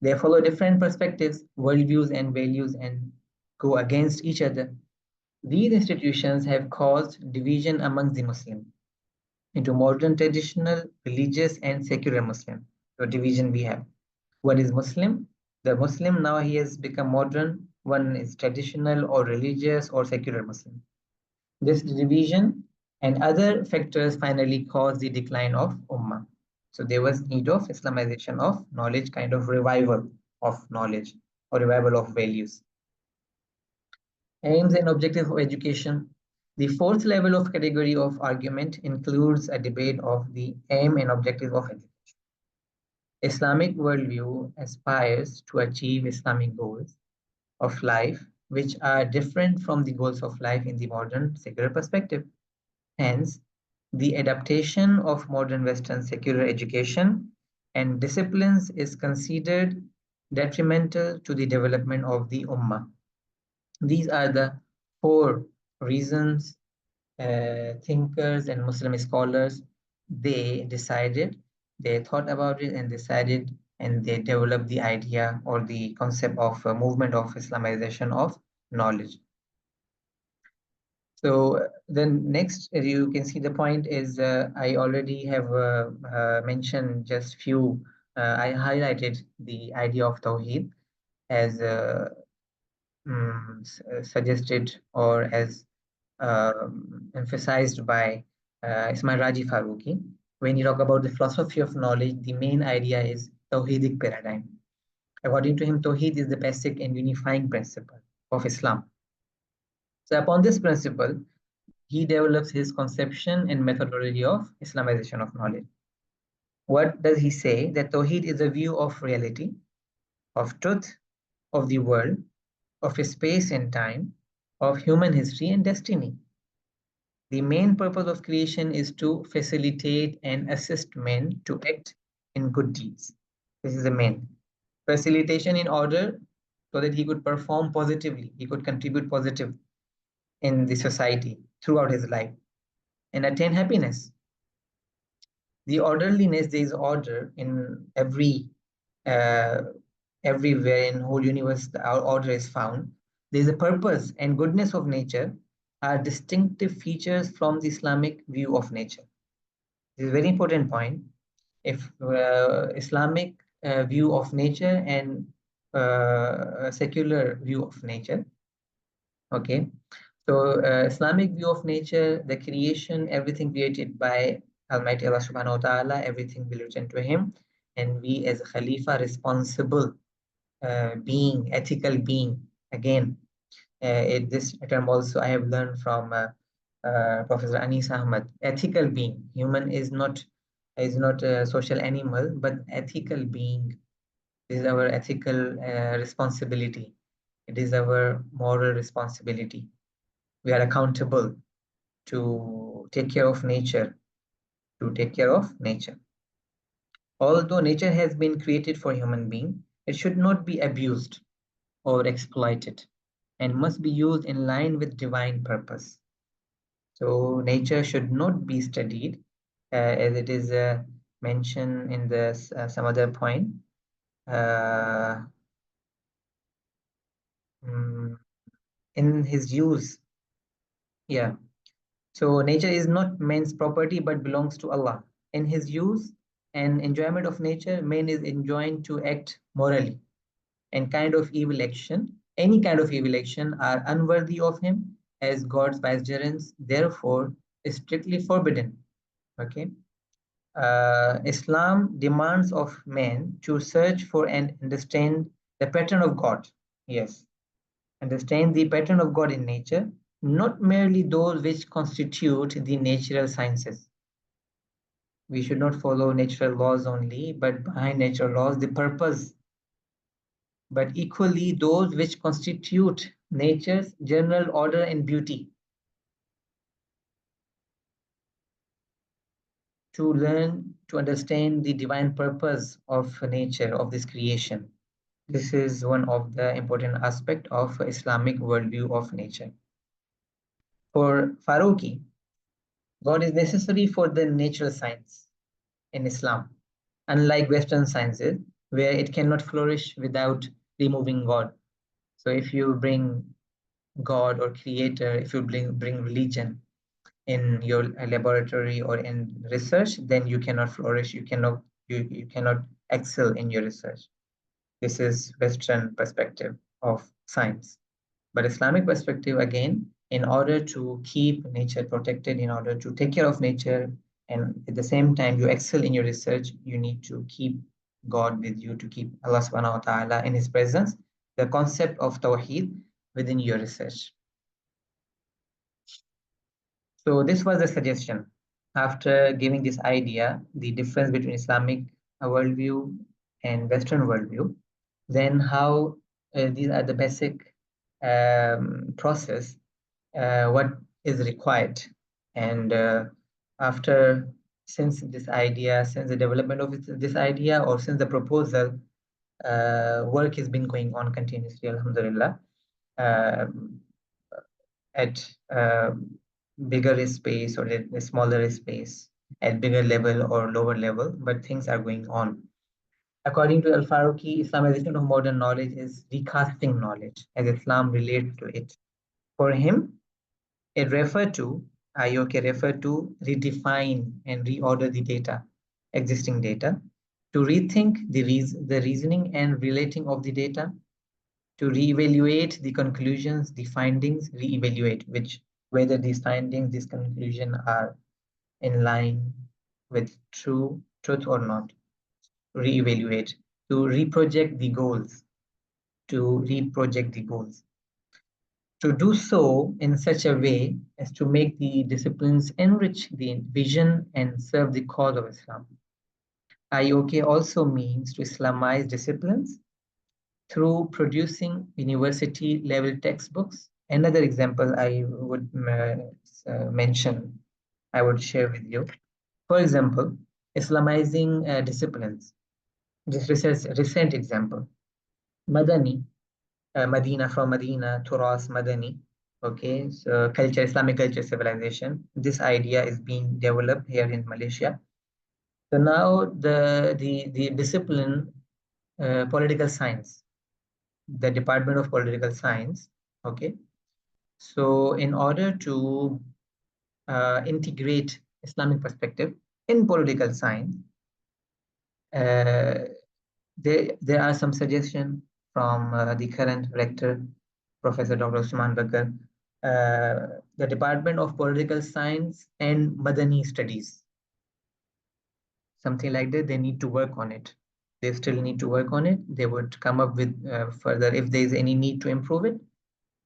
B: They follow different perspectives, worldviews, and values and go against each other. These institutions have caused division amongst the Muslim into modern traditional, religious, and secular Muslim. So division we have. One is Muslim. The Muslim now he has become modern. One is traditional or religious or secular Muslim. This division and other factors finally caused the decline of Ummah. So there was need of Islamization of knowledge, kind of revival of knowledge or revival of values. Aims and objectives of education. The fourth level of category of argument includes a debate of the aim and objective of education. Islamic worldview aspires to achieve Islamic goals of life, which are different from the goals of life in the modern secular perspective. Hence, the adaptation of modern Western secular education and disciplines is considered detrimental to the development of the Ummah. These are the four reasons thinkers and Muslim scholars they thought about it and decided, and they developed the idea or the concept of a movement of Islamization of knowledge. So then next, you can see the point is I already have mentioned just few. I highlighted the idea of Tawheed as suggested or as emphasized by Ismail Raji Faruqi. When you talk about the philosophy of knowledge, the main idea is Tawheedic paradigm. According to him, Tawheed is the basic and unifying principle of Islam. So upon this principle, he develops his conception and methodology of Islamization of knowledge. What does he say? That Tawheed is a view of reality, of truth, of the world, of space and time, of human history and destiny. The main purpose of creation is to facilitate and assist men to act in good deeds. This is the main facilitation in order so that he could perform positively, he could contribute positive in the society throughout his life and attain happiness. The orderliness, there is order in uh, everywhere in whole universe, the order is found. There is a purpose and goodness of nature are distinctive features from the Islamic view of nature. This is a very important point. If Islamic view of nature and a secular view of nature, okay. So Islamic view of nature, the creation, everything created by Almighty Allah Subhanahu wa Taala, everything will return to Him, and we as a Khalifa responsible being, ethical being. Again, this term also I have learned from Professor Anis Ahmad. Ethical being, human is not a social animal, but ethical being. This is our ethical responsibility. It is our moral responsibility. We are accountable to take care of nature, to take care of nature. Although nature has been created for human being, it should not be abused or exploited and must be used in line with divine purpose. So nature should not be studied as it is mentioned in this some other point. Uh, mm, in his use, yeah. So nature is not man's property but belongs to Allah. In his use and enjoyment of nature, man is enjoined to act morally, and any kind of evil action are unworthy of him as God's vicegerents, therefore is strictly forbidden. Okay. Islam demands of man to search for and understand the pattern of God. Yes, understand the pattern of God in nature, not merely those which constitute the natural sciences. We should not follow natural laws only, but behind natural laws, the purpose, but equally those which constitute nature's general order and beauty. To learn to understand the divine purpose of nature, of this creation. This is one of the important aspect of Islamic worldview of nature. For Faruqi, God is necessary for the natural science in Islam, unlike Western sciences, where it cannot flourish without removing God. So if you bring God or creator, if you bring religion in your laboratory or in research, then you cannot flourish, you cannot excel in your research. This is Western perspective of science. But Islamic perspective, again, in order to keep nature protected, in order to take care of nature, and at the same time you excel in your research, you need to keep God with you, to keep Allah subhanahu wa ta'ala in his presence, the concept of Tawheed within your research. So this was the suggestion. After giving this idea, the difference between Islamic worldview and Western worldview, then how these are the basic process, what is required. And after, since the development of this idea, or since the proposal, work has been going on continuously, alhamdulillah, at bigger space or at a smaller space, at bigger level or lower level, but things are going on. According to Al-Faruqi, Islamization of modern knowledge is recasting knowledge as Islam relates to it. For him, IOK referred to redefine and reorder the data, existing data, to rethink the reasoning and relating of the data, to reevaluate the conclusions, the findings, reevaluate whether these findings, these conclusions are in line with truth or not. Reevaluate, to reproject the goals, to reproject the goals. To do so in such a way as to make the disciplines enrich the vision and serve the cause of Islam. IOK also means to Islamize disciplines through producing university level textbooks. Another example I would mention, I would share with you. For example, Islamizing disciplines. Just recent example, Madani, Medina, from Medina, Turas, Madani. Okay, so culture, Islamic culture, civilization. This idea is being developed here in Malaysia. So now the discipline, political science, the Department of Political Science, okay, So in order to integrate Islamic perspective in political science, uh, there are some suggestions from the current rector, Professor Dr. Usman Bakar, the Department of Political Science and Madani Studies, something like that. They need to work on it. They still need to work on it. They would come up with further if there is any need to improve it.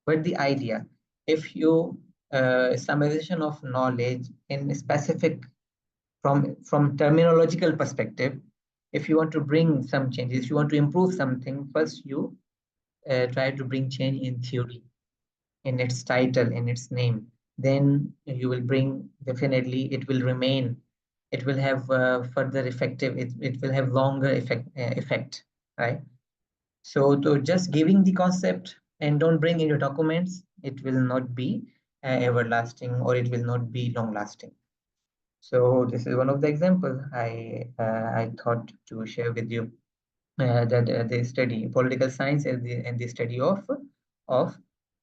B: But the idea, if you Islamization of knowledge in specific from terminological perspective, if you want to bring some changes, if you want to improve something, first you try to bring change in theory, in its title, in its name. Then you will bring, definitely it will remain, it will have further effective, it will have longer effect, right? So to just giving the concept and don't bring in your documents, it will not be everlasting, or it will not be long lasting. So this is one of the examples I thought to share with you, that they study political science and the study of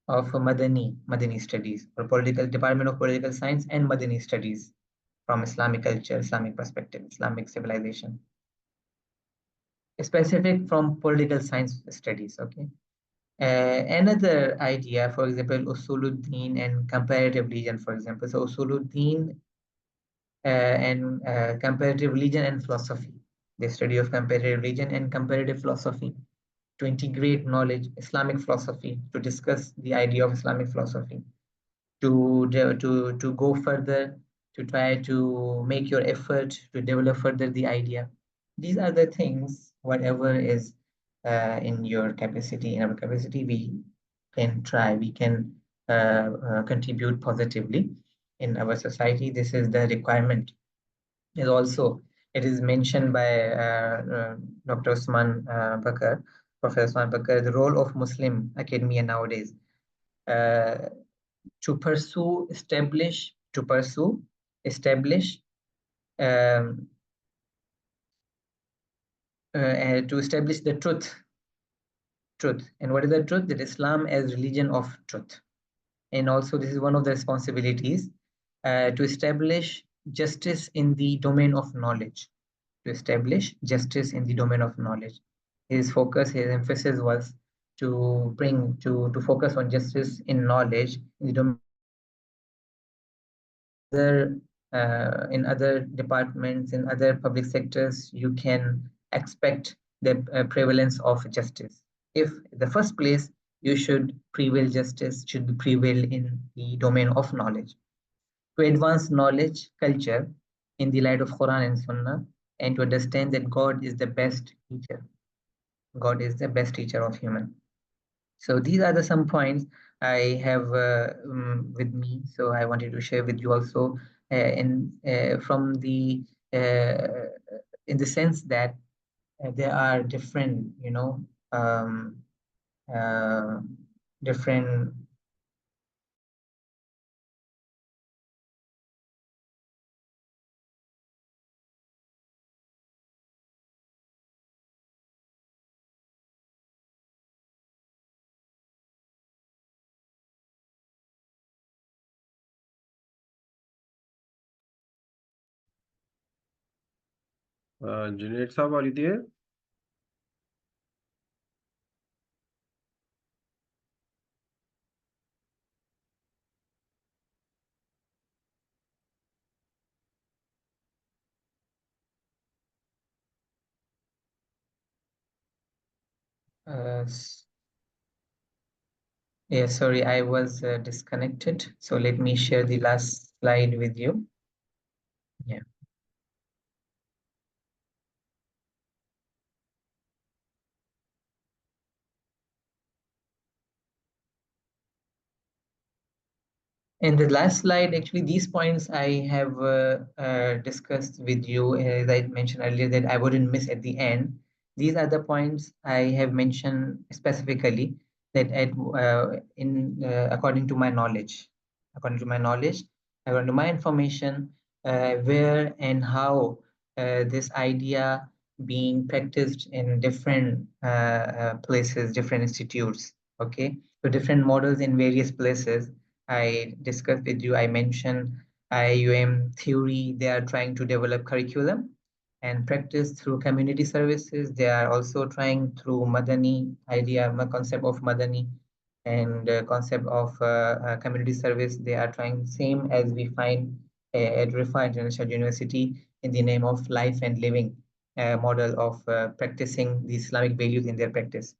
B: Madani studies, or political Department of Political Science and Madani studies from Islamic culture, Islamic perspective, Islamic civilization, specific from political science studies. Okay. Another idea, for example, Usuluddin and comparative religion, for example. So Usuluddin and comparative religion and philosophy, the study of comparative religion and comparative philosophy, to integrate knowledge, Islamic philosophy, to discuss the idea of Islamic philosophy, to go further, to try to make your effort to develop further the idea. These are the things, whatever is in your capacity, in our capacity, we can try, we can contribute positively in our society. This is the requirement. Is also, it is mentioned by Dr. Usman Bakar, Professor Usman Bakar, the role of Muslim academia nowadays, uh, to pursue, establish, um, to establish the truth. And what is the truth? That Islam as religion of truth. And also, this is one of the responsibilities, to establish justice in the domain of knowledge. To establish justice in the domain of knowledge. His focus, his emphasis was to focus on justice in knowledge in the domain. Other in other departments, in other public sectors, you can expect the prevalence of justice. If the first place you should prevail, justice should be prevail in the domain of knowledge. To advance knowledge culture in the light of Quran and Sunnah, and to understand that God is the best teacher. God is the best teacher of human. So these are the some points I have with me. So I wanted to share with you also, in from the in the sense that there are different, um, uh, different.
A: Junaid Saab, are you there?
B: Uh, yeah, sorry, I was disconnected. So let me share the last slide with you. Yeah. In the last slide, actually, these points I have discussed with you, as I mentioned earlier, that I wouldn't miss at the end. These are the points I have mentioned specifically, that according to my knowledge, according to my knowledge, according to my information, where and how this idea being practiced in different places, different institutes, okay, so different models in various places. I discussed with you, I mentioned IUM theory. They are trying to develop curriculum and practice through community services. They are also trying through Madani idea, concept of Madani and concept of community service. They are trying same as we find at Rifa International University in the name of life and living model of practicing the Islamic values in their practice.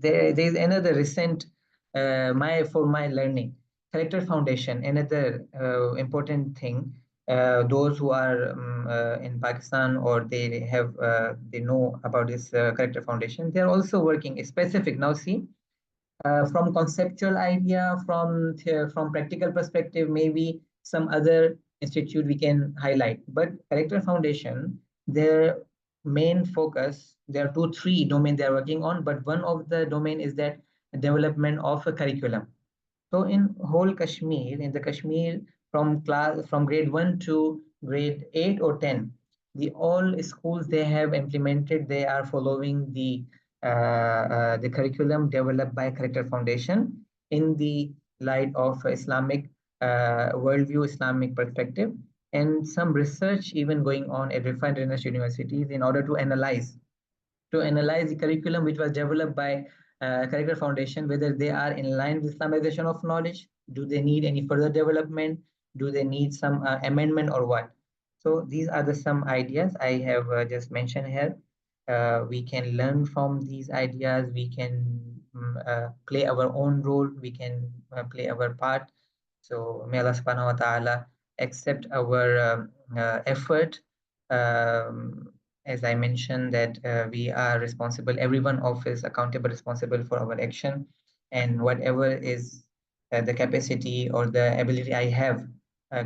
B: There is another recent my learning character foundation, another important thing. Those who are in Pakistan, or they know about this character foundation, they are also working specific. Now see, from conceptual idea, from practical perspective, maybe some other institute we can highlight. But Character Foundation, their main focus, there are two, three domain they are working on, but one of the domain is that development of a curriculum. So in whole Kashmir, in the Kashmir, from grade 1 to grade 8 or 10, the all schools they have implemented, they are following the curriculum developed by Character Foundation in the light of Islamic worldview, Islamic perspective, and some research even going on at refined universities in order to analyze the curriculum which was developed by Character Foundation, whether they are in line with Islamization of knowledge, do they need any further development, do they need some amendment or what? So these are the some ideas I have just mentioned here. We can learn from these ideas, we can play our own role, we can play our part. So may Allah subhanahu wa ta'ala accept our effort. Um, as I mentioned that we are responsible, every one of us accountable, responsible for our action, and whatever is the capacity or the ability I have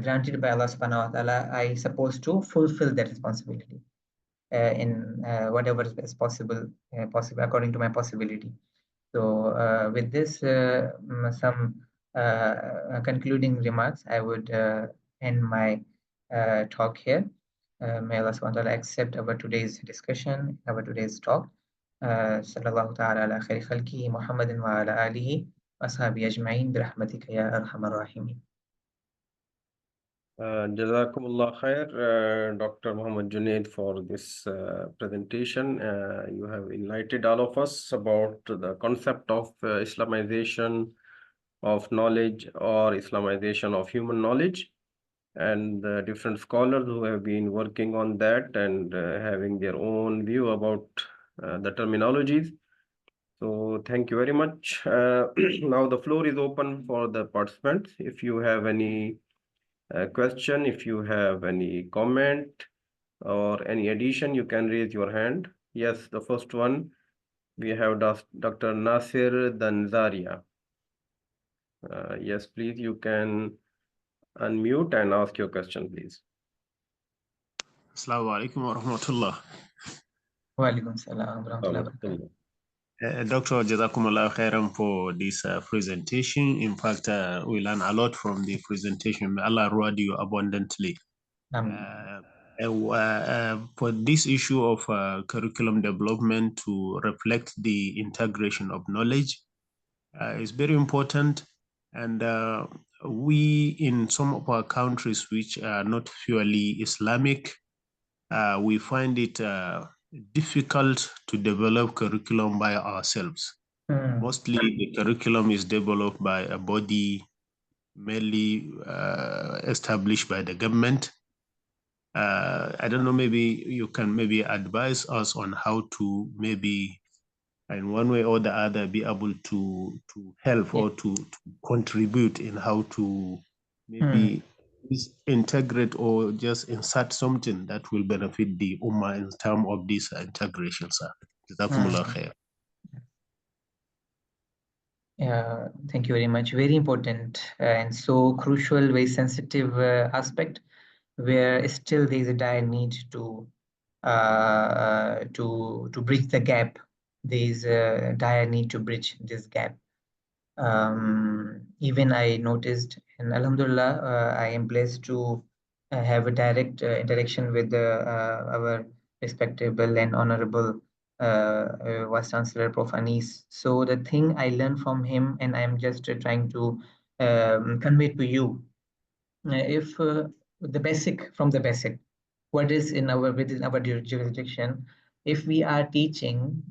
B: granted by Allah subhanahu wa ta'ala, I supposed to fulfill that responsibility in whatever is possible according to my possibility. So with this, some concluding remarks, I would end my talk here. May Allah subhanahu wa ta'ala accept our today's discussion, our today's talk. Sallallahu ta'ala ala khairi khalqihi Muhammadin wa ala alihi wa ashabihi ajma'in bi rahmatika ya arhamar rahimin.
A: Jazakumullah khair, Dr. Muhammad Junaid, for this presentation. You have enlightened all of us about the concept of Islamization of knowledge, or Islamization of human knowledge, and the different scholars who have been working on that and having their own view about the terminologies. So thank you very much. Now the floor is open for the participants. If you have any question, if you have any comment or any addition, you can raise your hand. Yes, the first one, we have Dr. Nasir Danzaria. Yes, please, you can unmute and ask your question, please.
C: Assalamu alaikum wa rahmatullah.
B: Wa alaikum salam wa rahmatullahi wa barakatuh.
C: Dr. Jazakumullah khairan for this presentation. In fact, we learn a lot from the presentation. May Allah reward you abundantly. For this issue of curriculum development to reflect the integration of knowledge is very important. And we, in some of our countries which are not purely Islamic, we find it difficult to develop curriculum by ourselves. Mostly the curriculum is developed by a body mainly established by the government. I don't know, maybe you can maybe advise us on how to maybe in one way or the other be able to help or to contribute in how to maybe integrate or just insert something that will benefit the Ummah in terms of this integration, sir. Jazakumullah khair.
B: Yeah, thank you very much. Very important and so crucial, very sensitive aspect, where still there is a dire need to bridge the gap. There is a dire need to bridge this gap. Even I noticed, and Alhamdulillah, I am blessed to have a direct interaction with our respectable and honorable Vice Chancellor Prof. Anis. So the thing I learned from him, and I'm just trying to convey to you. If the basic from the basic, what is in our within our jurisdiction, if we are teaching,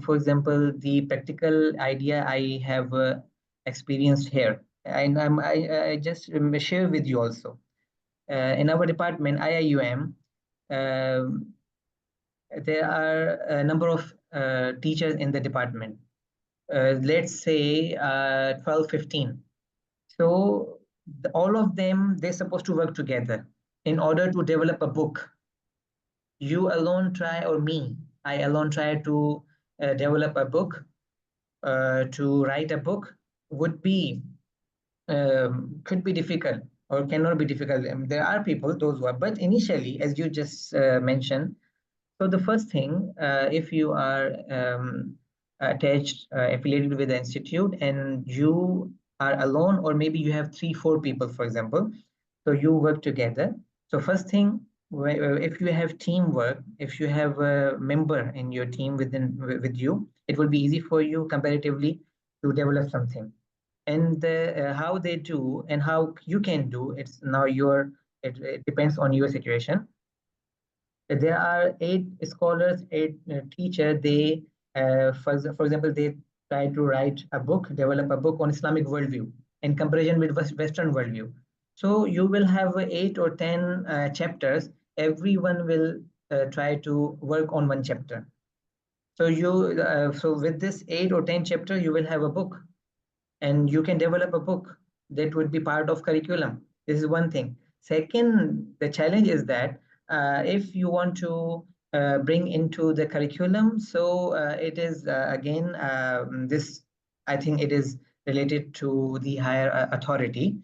B: for example, the practical idea I have experienced here, and I just share with you also. In our department, IIUM, um, there are a number of teachers in the department. Let's say 12, 15. So all of them, they're supposed to work together in order to develop a book. You alone try, or me, I alone try to develop a book, to write a book would be, could be difficult or cannot be difficult. There are people, those who are, but initially, as you just mentioned, so the first thing, if you are attached, affiliated with the institute, and you are alone, or maybe you have 3, 4 people, for example, so you work together. So first thing, if you have teamwork, if you have a member in your team with you, it will be easy for you comparatively to develop something. And how they do and how you can do, it's now it depends on your situation. There are 8 scholars, 8 teachers. They, for example, they try to write a book, develop a book on Islamic worldview in comparison with Western worldview. So you will have 8 or 10 chapters. Everyone will try to work on one chapter. So so with this 8 or 10 chapter, you will have a book, and you can develop a book that would be part of curriculum. This is one thing. Second, the challenge is that if you want to bring into the curriculum, so it is again this, I think it is related to the higher authority,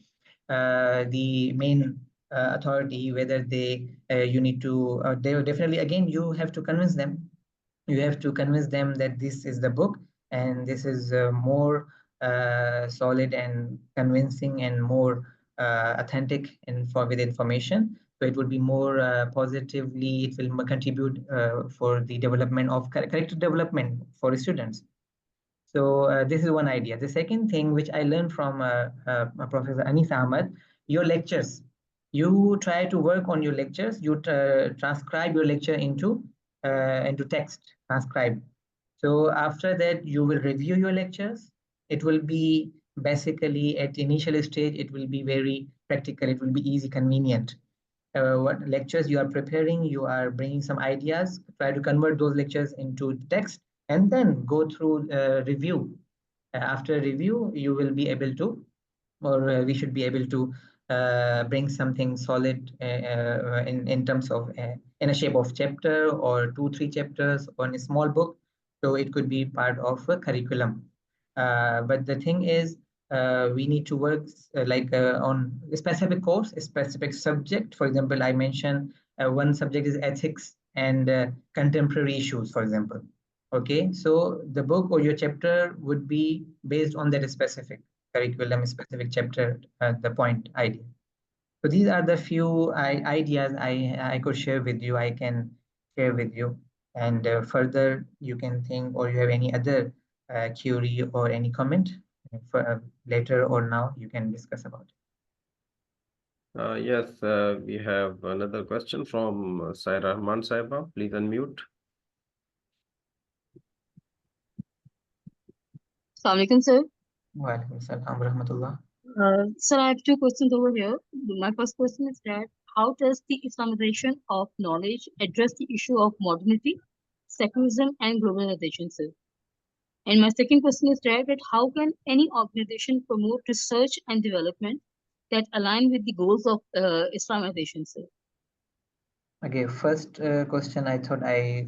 B: the main authority, whether you need to, they definitely, again, you have to convince them. You have to convince them that this is the book, and this is more solid and convincing and more authentic with information. So it would be more positively, it will contribute for the development of character development for students. So this is one idea. The second thing which I learned from Professor Anis Ahmad, your lectures. You try to work on your lectures. You transcribe your lecture into text, transcribe. So after that, you will review your lectures. It will be basically at initial stage, it will be very practical. It will be easy, convenient. What lectures you are preparing, you are bringing some ideas, try to convert those lectures into text, and then go through review. After review, you will be able to, or we should be able to bring something solid in terms of in a shape of chapter or 2, 3 chapters on a small book. So it could be part of a curriculum. But the thing is, we need to work on a specific course, a specific subject. For example, I mentioned one subject is ethics and contemporary issues, for example. Okay, so the book or your chapter would be based on that specific curriculum, specific chapter, the point idea. So these are the few ideas I could share with you. I can share with you, and further you can think, or you have any other query or any comment for later or now, you can discuss about it.
A: Yes, we have another question from Saira Rahman Saiba. Please unmute.
D: Assalamu alaikum, sir.
B: Wa alaikum salam wa rahmatullah.
D: Sir, I have 2 questions over here. My first question is that how does the Islamization of knowledge address the issue of modernity, secularism, and globalization, sir? And my second question is that how can any organization promote research and development that align with the goals of Islamization, sir?
B: Okay, first question, I thought I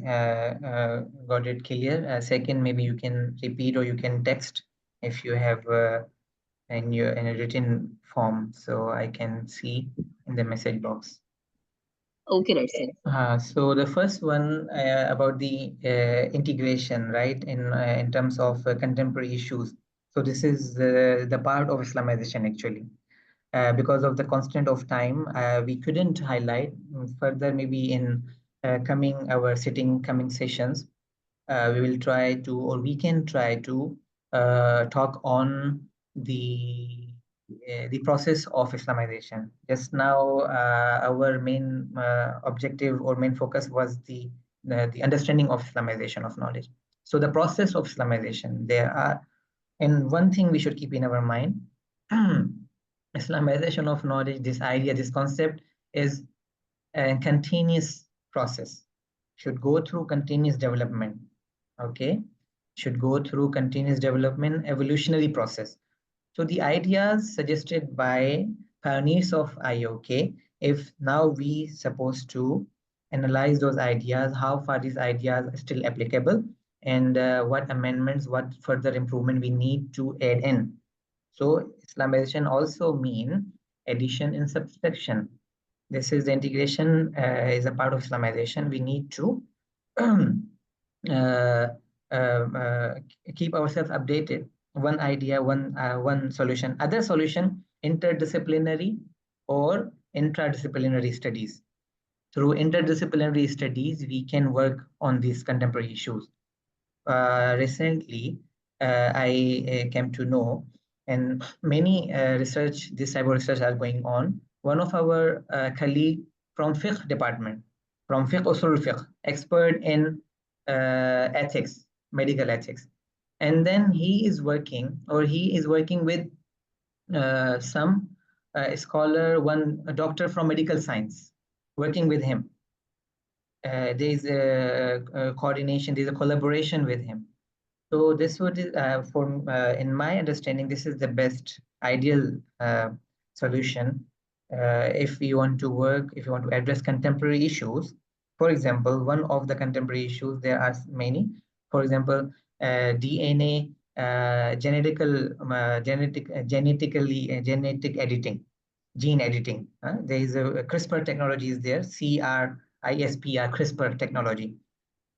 B: got it clear. Second, maybe you can repeat or you can text if you have in a written form, so I can see in the message box.
D: Okay, right, sir.
B: So the first one about the integration, right, in terms of contemporary issues. So this is the part of Islamization actually. Because of the constraint of time, we couldn't highlight further. Maybe in coming sessions, we will try to, or we can try to talk on the the process of Islamization. Just now, our main objective or main focus was the understanding of Islamization of knowledge. So the process of Islamization, there are, and one thing we should keep in our mind, Islamization of knowledge, this idea, this concept is a continuous process, should go through continuous development, okay? Should go through continuous development, evolutionary process. So the ideas suggested by pioneers of IOK, if now we supposed to analyze those ideas, how far these ideas are still applicable, and what amendments, what further improvement we need to add in. So Islamization also mean addition and subtraction. This is the integration is a part of Islamization. We need to uh, keep ourselves updated. One idea, one solution, other solution, interdisciplinary or intradisciplinary studies. Through interdisciplinary studies, we can work on these contemporary issues. Recently, I came to know, and many research, this type of research are going on. One of our colleague from fiqh department, from fiqh usul fiqh, expert in ethics, medical ethics, and then he is working with some scholar, a doctor from medical science, working with him. There is a coordination, there's a collaboration with him. So this would, in my understanding, this is the best ideal solution if we want to work, if you want to address contemporary issues. For example, one of the contemporary issues, there are many. For example, DNA, genetic editing, gene editing. There is a CRISPR technology is there, CRISPR, CRISPR technology.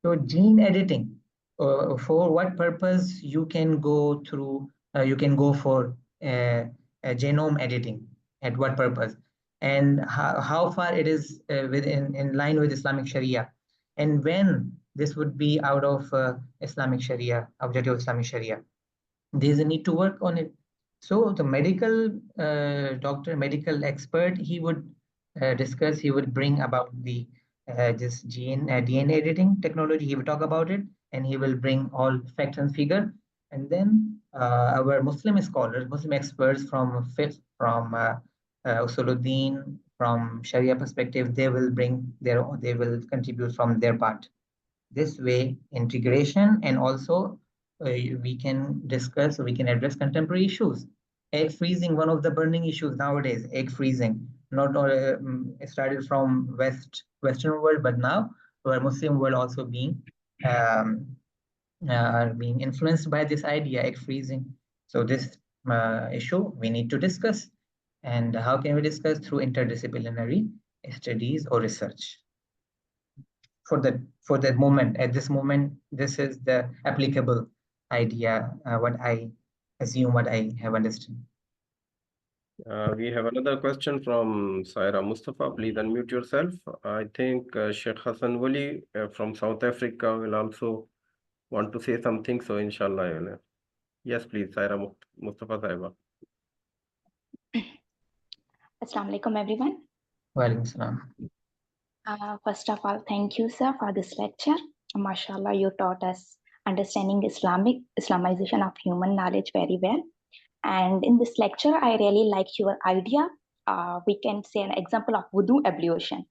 B: So gene editing, for what purpose you can go through, you can go for genome editing, at what purpose, and how far it is in line with Islamic Sharia, and when this would be out of Islamic Sharia, objective of Islamic Sharia. There's a need to work on it. So the medical doctor, medical expert, he would discuss, he would bring about the this DNA editing technology. He will talk about it, and he will bring all facts and figure. And then our Muslim scholars, Muslim experts from fiqh, from Usuluddin, from Sharia perspective, they will they will contribute from their part. This way, integration, and also we can discuss, we can address contemporary issues. Egg freezing, one of the burning issues nowadays, egg freezing, not started from Western world, but now our Muslim world also being influenced by this idea, egg freezing. So this issue we need to discuss. And how can we discuss? Through interdisciplinary studies or research. For the moment, at this moment, this is the applicable idea, what I assume, what I have understood.
A: We have another question from Saira Mustafa. Please unmute yourself. I think Sheikh Hassan Wali from South Africa will also want to say something. So inshallah. Yes, please, Saira Mustafa Saiba.
E: Assalamu alaikum, everyone.
B: Wa alaikum salam.
E: First of all, thank you, sir, for this lecture. MashaAllah, you taught us understanding Islamization of human knowledge very well. And in this lecture, I really like your idea. We can say an example of wudu ablution.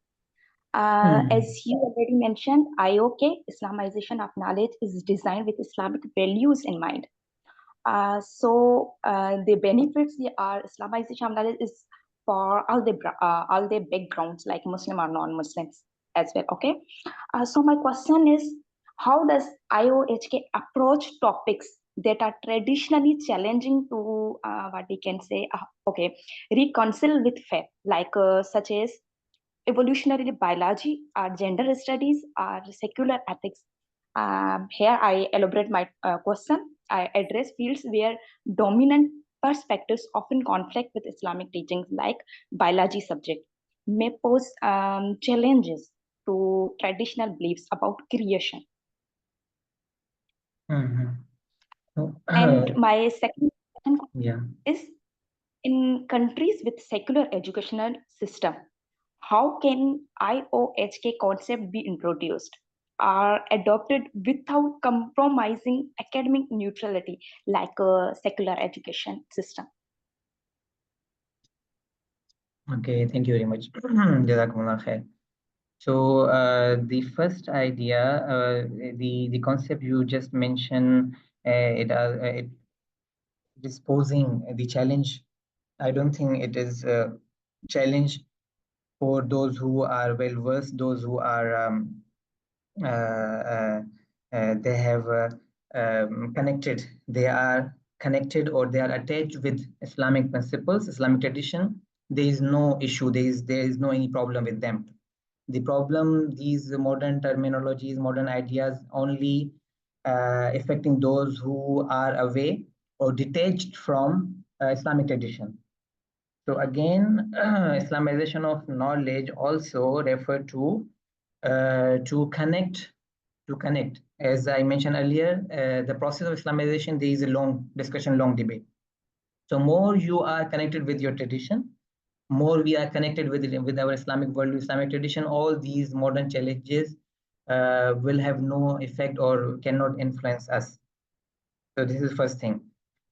E: As you already mentioned, IOK, Islamization of knowledge, is designed with Islamic values in mind. So the benefits are Islamization of knowledge is for all the backgrounds, like Muslim or non-Muslims as well. Okay. So my question is, how does IOHK approach topics that are traditionally challenging to what we can say, reconcile with faith, like such as evolutionary biology, or gender studies, or secular ethics? Here I elaborate my question. I address fields where dominant perspectives often conflict with Islamic teachings, like biology subject may pose challenges to traditional beliefs about creation. And my second question is, in countries with secular educational system, how can IOHK concept be introduced or adopted without compromising academic neutrality like a secular education system?
B: Okay, thank you very much. Jazakumullah khair. So the first idea, the concept you just mentioned, it is posing the challenge. I don't think it is a challenge for those who are well versed, those who are they have connected, they are connected or they are attached with Islamic principles, Islamic tradition. There is no issue. There is no any problem with them. The problem, these modern terminologies, modern ideas only affecting those who are away or detached from Islamic tradition. So again, Islamization of knowledge also refer to connect. As I mentioned earlier, the process of Islamization, there is a long discussion, long debate. So more you are connected with your tradition, more we are connected with our Islamic world, Islamic tradition, all these modern challenges will have no effect or cannot influence us. So this is first thing.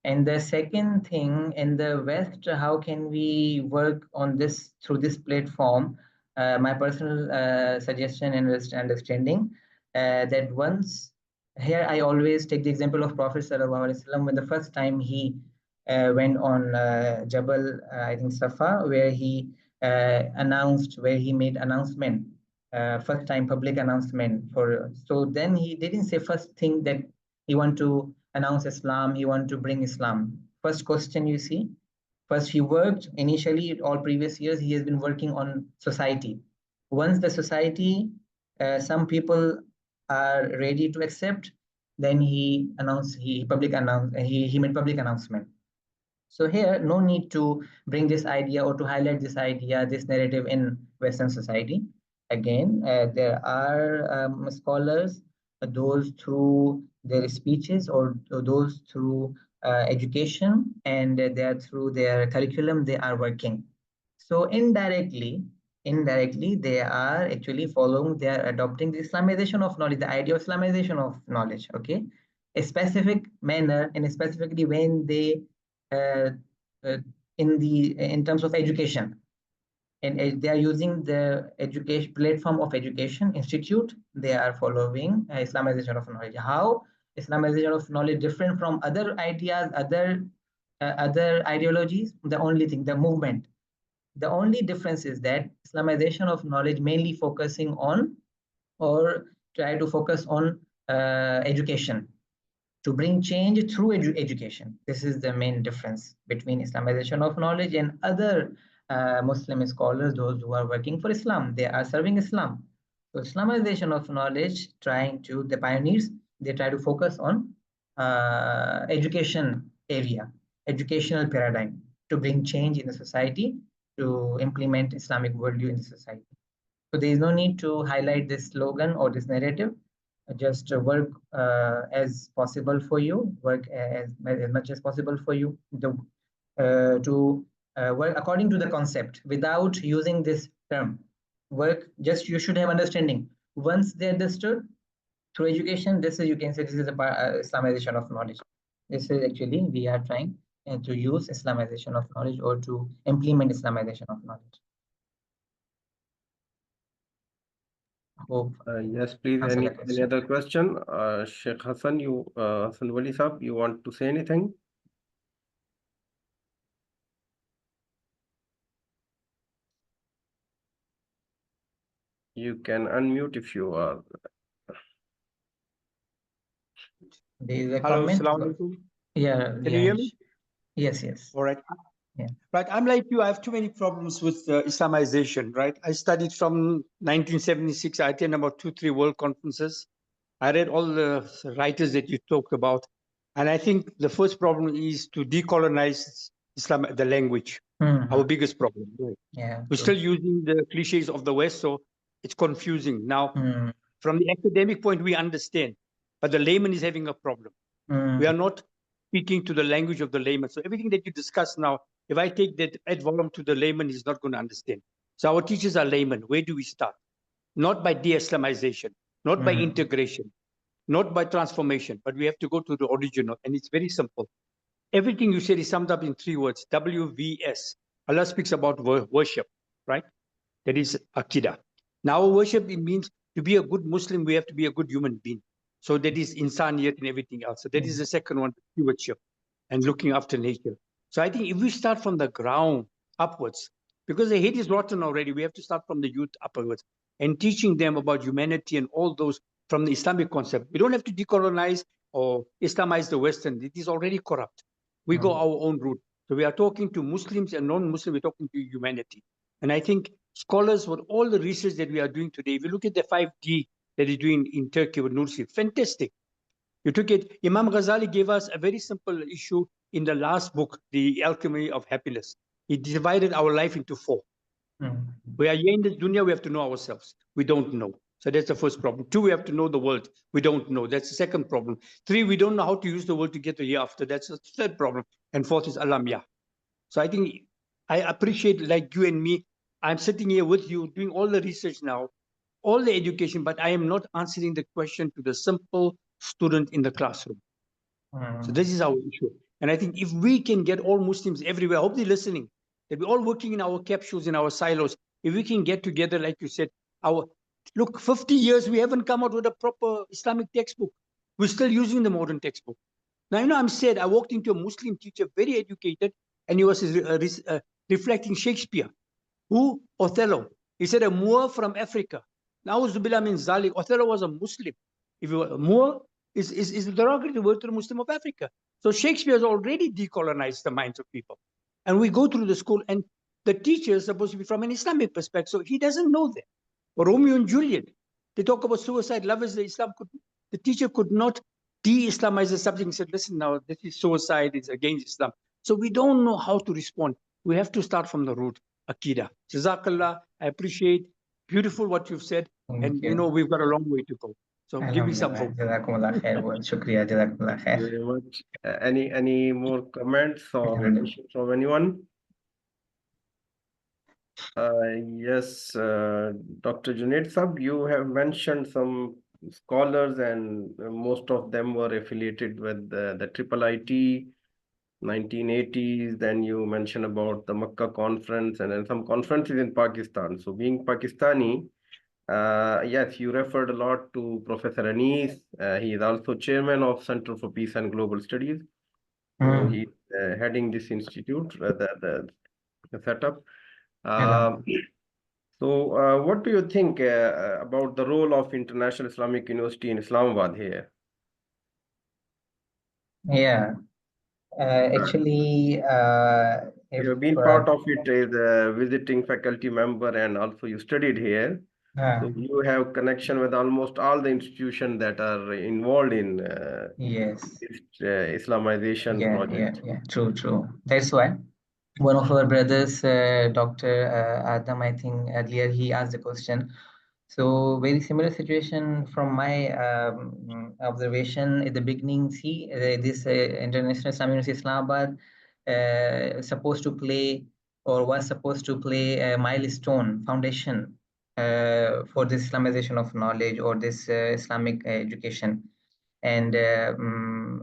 B: And the second thing, in the West, how can we work on this through this platform? My personal suggestion and understanding that once here I always take the example of Prophet Sallallahu Alaihi Wasallam when the first time he went on Jabal, I think Safa, where he made announcement, first time public announcement for. So then he didn't say first thing that he want to announce Islam, he want to bring Islam. First question you see, first he worked initially, all previous years, he has been working on society. Once the society, some people are ready to accept, then he made public announcement. So here, no need to bring this idea or to highlight this idea, this narrative in Western society. Again, there are scholars, those through their speeches or those through education, and they are through their curriculum, they are working. So indirectly, they are actually they are adopting the Islamization of knowledge, the idea of Islamization of knowledge, okay? A specific manner and specifically when they in terms of education, and they are using the education platform of education institute. They are following Islamization of knowledge. How Islamization of knowledge different from other ideas, other ideologies? The only thing, the movement. The only difference is that Islamization of knowledge mainly focusing on or try to focus on education, to bring change through education. This is the main difference between Islamization of knowledge and other Muslim scholars, those who are working for Islam. They are serving Islam. So Islamization of knowledge, the pioneers, they try to focus on education area, educational paradigm, to bring change in the society, to implement Islamic worldview in the society. So there is no need to highlight this slogan or this narrative. Just work as possible for you, work as much as possible for you to work according to the concept without using this term. Work, just you should have understanding. Once they understood through education, this is, you can say, this is a Islamization of knowledge. This is actually, we are trying to use Islamization of knowledge or to implement Islamization of knowledge. Hope.
A: Yes, please. Any other question? Sheikh Hassan, Hassan Wali Saab, you want to say anything? You can unmute if you are.
B: There is a
F: Hello,
B: comment.
F: Assalamu alaikum.
B: Yeah.
F: Can you hear me?
B: Yes, yes.
F: All right.
B: Yeah.
F: Right. I'm like you. I have too many problems with Islamization, right? I studied from 1976. I attended about 2-3 world conferences. I read all the writers that you talked about. And I think the first problem is to decolonize Islam, the language, our biggest problem. Right?
B: Yeah.
F: We're still using the cliches of the West, so it's confusing. Now, from the academic point, we understand, but the layman is having a problem. We are not speaking to the language of the layman. So everything that you discuss now If I take that ad volume to the layman, he's not going to understand. So our teachers are laymen. Where do we start? Not by de-Islamization, not by integration, not by transformation, but we have to go to the original. And it's very simple. Everything you said is summed up in 3 words, WVS. Allah speaks about worship, right? That is Aqidah. Now, worship, it means to be a good Muslim, we have to be a good human being. So that is insaniyat and everything else. So that is the second one, stewardship and looking after nature. So I think if we start from the ground upwards, because the head is rotten already, we have to start from the youth upwards and teaching them about humanity and all those from the Islamic concept. We don't have to decolonize or Islamize the Western. It is already corrupt. We go our own route. So we are talking to Muslims and non-Muslims, we're talking to humanity. And I think scholars, with all the research that we are doing today, if you look at the 5D that is doing in Turkey with Nursi, fantastic. You took it. Imam Ghazali gave us a very simple issue in the last book, The Alchemy of Happiness. He divided our life into 4. We are here in this dunya, we have to know ourselves. We don't know. So that's the first problem. 2, we have to know the world. We don't know. That's the second problem. 3, we don't know how to use the world to get the hereafter. That's the third problem. And 4th is Alam Ya. So I think I appreciate, like you and me, I'm sitting here with you doing all the research now, all the education, but I am not answering the question to the simple student in the classroom. So this is our issue. And I think if we can get all Muslims everywhere, I hope they're listening, that we're all working in our capsules, in our silos. If we can get together, like you said, look, 50 years, we haven't come out with a proper Islamic textbook. We're still using the modern textbook. Now, I'm sad. I walked into a Muslim teacher, very educated, and he was reflecting Shakespeare. Who? Othello. He said a Moor from Africa. Now, Zubillah means Zalik. Othello was a Muslim. If you were a Moor, is a derogatory word to the Muslim of Africa. So Shakespeare has already decolonized the minds of people. And we go through the school, and the teacher is supposed to be from an Islamic perspective, so he doesn't know that. Or Romeo and Juliet, they talk about suicide. Love is the teacher could not de-Islamize the subject and said, listen, now, this is suicide, it's against Islam. So we don't know how to respond. We have to start from the root, Aqidah. Jazakallah, I appreciate, beautiful what you've said. And we've got a long way to go. So give me some hope.
B: Jazakumullah khair. Shukriya, Jazakumullah khair.
A: Thank you very much. Any more comments or additions from anyone? Yes, Dr. Junaid Sab, you have mentioned some scholars and most of them were affiliated with the Triple IT 1980s. Then you mentioned about the Makkah conference and then some conferences in Pakistan. So being Pakistani, yes, you referred a lot to Professor Anis. He is also chairman of Center for Peace and Global Studies. So he's heading this institute, the setup. So what do you think about the role of International Islamic University in Islamabad here?
B: Yeah, actually,
A: you have been part of it as a visiting faculty member and also you studied here. So you have connection with almost all the institutions that are involved in
B: yes,
A: this Islamization project.
B: Yeah, true. That's why one of our brothers, Dr. Adam, I think earlier he asked the question. So very similar situation from my observation at the beginning. See, this International Islamic University Islamabad supposed to play or was supposed to play a milestone foundation for this Islamization of knowledge or this Islamic education. And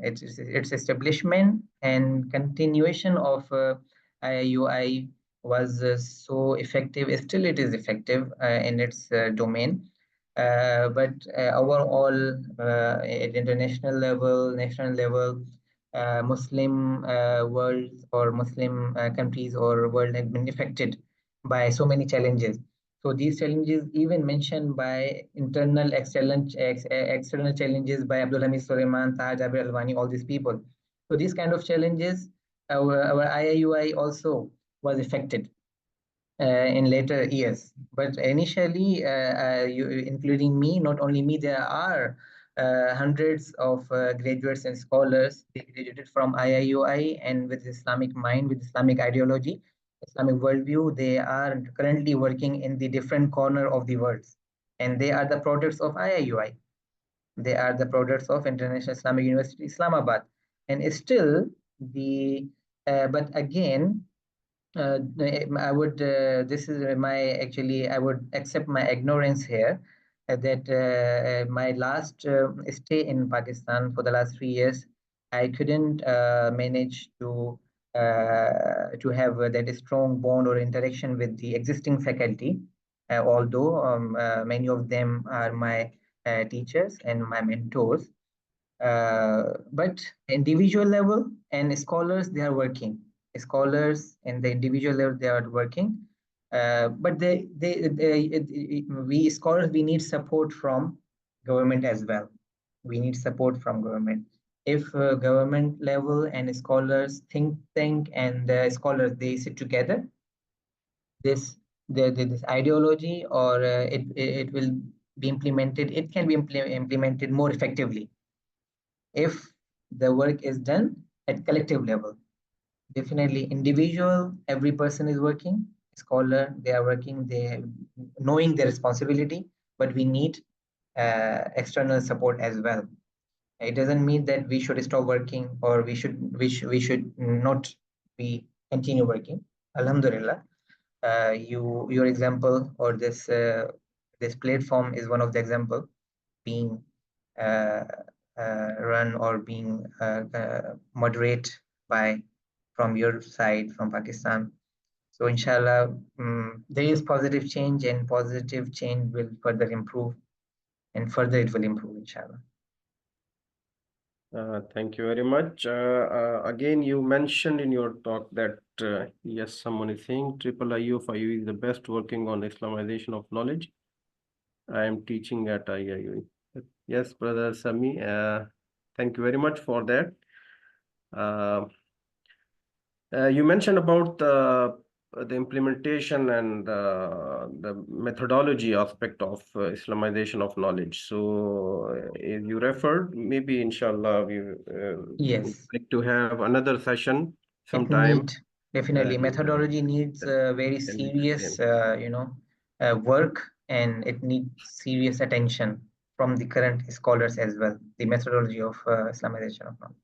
B: its establishment and continuation of IIUI was so effective. Still, it is effective in its domain. But overall, at international level, national level, Muslim world or Muslim countries or world have been affected by so many challenges. So these challenges, even mentioned by external challenges by Abdul Hamid Suleiman, Taj Abir Alwani, all these people. So these kind of challenges, our IIUI also was affected in later years. But initially, including me, not only me, there are hundreds of graduates and scholars. They graduated from IIUI and with Islamic mind, with Islamic ideology, Islamic worldview. They are currently working in the different corner of the world. And they are the products of IIUI. They are the products of International Islamic University, Islamabad. And still, but again, I would, this is I would accept my ignorance here, that my last stay in Pakistan for the last 3 years, I couldn't manage to have that strong bond or interaction with the existing faculty, although many of them are my teachers and my mentors. But individual level and scholars, they are working. Scholars in the individual level, they are working. But we scholars, we need support from government as well. We need support from government. If government level and scholars think tank and scholars, they sit together, this this ideology, or it will be implemented. It can be implemented more effectively if the work is done at collective level. Definitely individual, every person is working, scholar, they are working, they knowing their responsibility, but we need external support as well. It doesn't mean that we should stop working, or we should not be continue working. Alhamdulillah, your example, or this platform is one of the example being uh, run or being moderate by from your side, from Pakistan. So inshallah, there is positive change, and positive change will further improve, and further it will improve, inshallah.
A: Thank you very much. Again, you mentioned in your talk that yes, someone is saying triple IU5U is the best working on Islamization of knowledge. I am teaching at IIU. Yes, brother Sami, thank you very much for that. You mentioned about the implementation and the methodology aspect of Islamization of knowledge. So, you referred, maybe inshallah, we would
B: Yes,
A: like to have another session
B: it
A: sometime.
B: need definitely methodology needs very
A: Can be
B: serious,
A: explained.
B: work, and it needs serious attention from the current scholars as well. The methodology of Islamization of knowledge.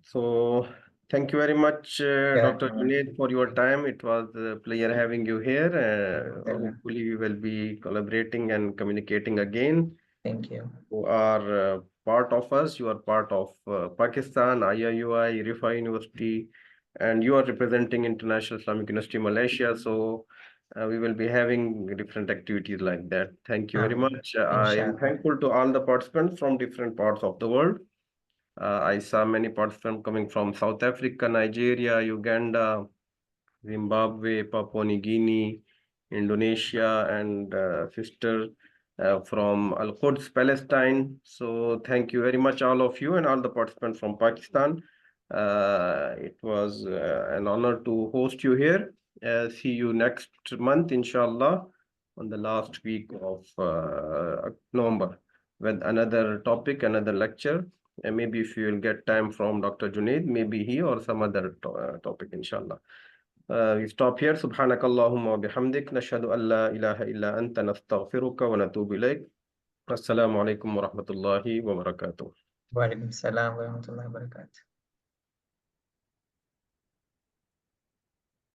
A: So thank you very much,
B: Yeah,
A: Dr. Junaid, for your time. It was a pleasure having you here.
B: Alhamdulillah.
A: Hopefully, we will be collaborating and communicating again.
B: Thank you.
A: You are part of us. You are part of Pakistan, IIUI, Rifa University, and you are representing International Islamic University Malaysia. So we will be having different activities like that. Thank you very much. I am
B: Inshallah.
A: thankful to all the participants from different parts of the world. I saw many participants coming from South Africa, Nigeria, Uganda, Zimbabwe, Papua New Guinea, Indonesia, and sister from Al-Quds, Palestine. So thank you very much, all of you, and all the participants from Pakistan. It was an honor to host you here. See you next month, inshallah, on the last week of November with another topic, another lecture. And maybe if you will get time from Dr. Junaid, maybe he or some other topic, inshallah. We stop here. سبحانك اللهم وبحمدك نشهد أن لا إله إلا أنت نستغفرك ونتوب إليك. السلام عليكم ورحمة الله وبركاته.
B: Wa alaikum salam wa rahmatullahi wa barakatuh.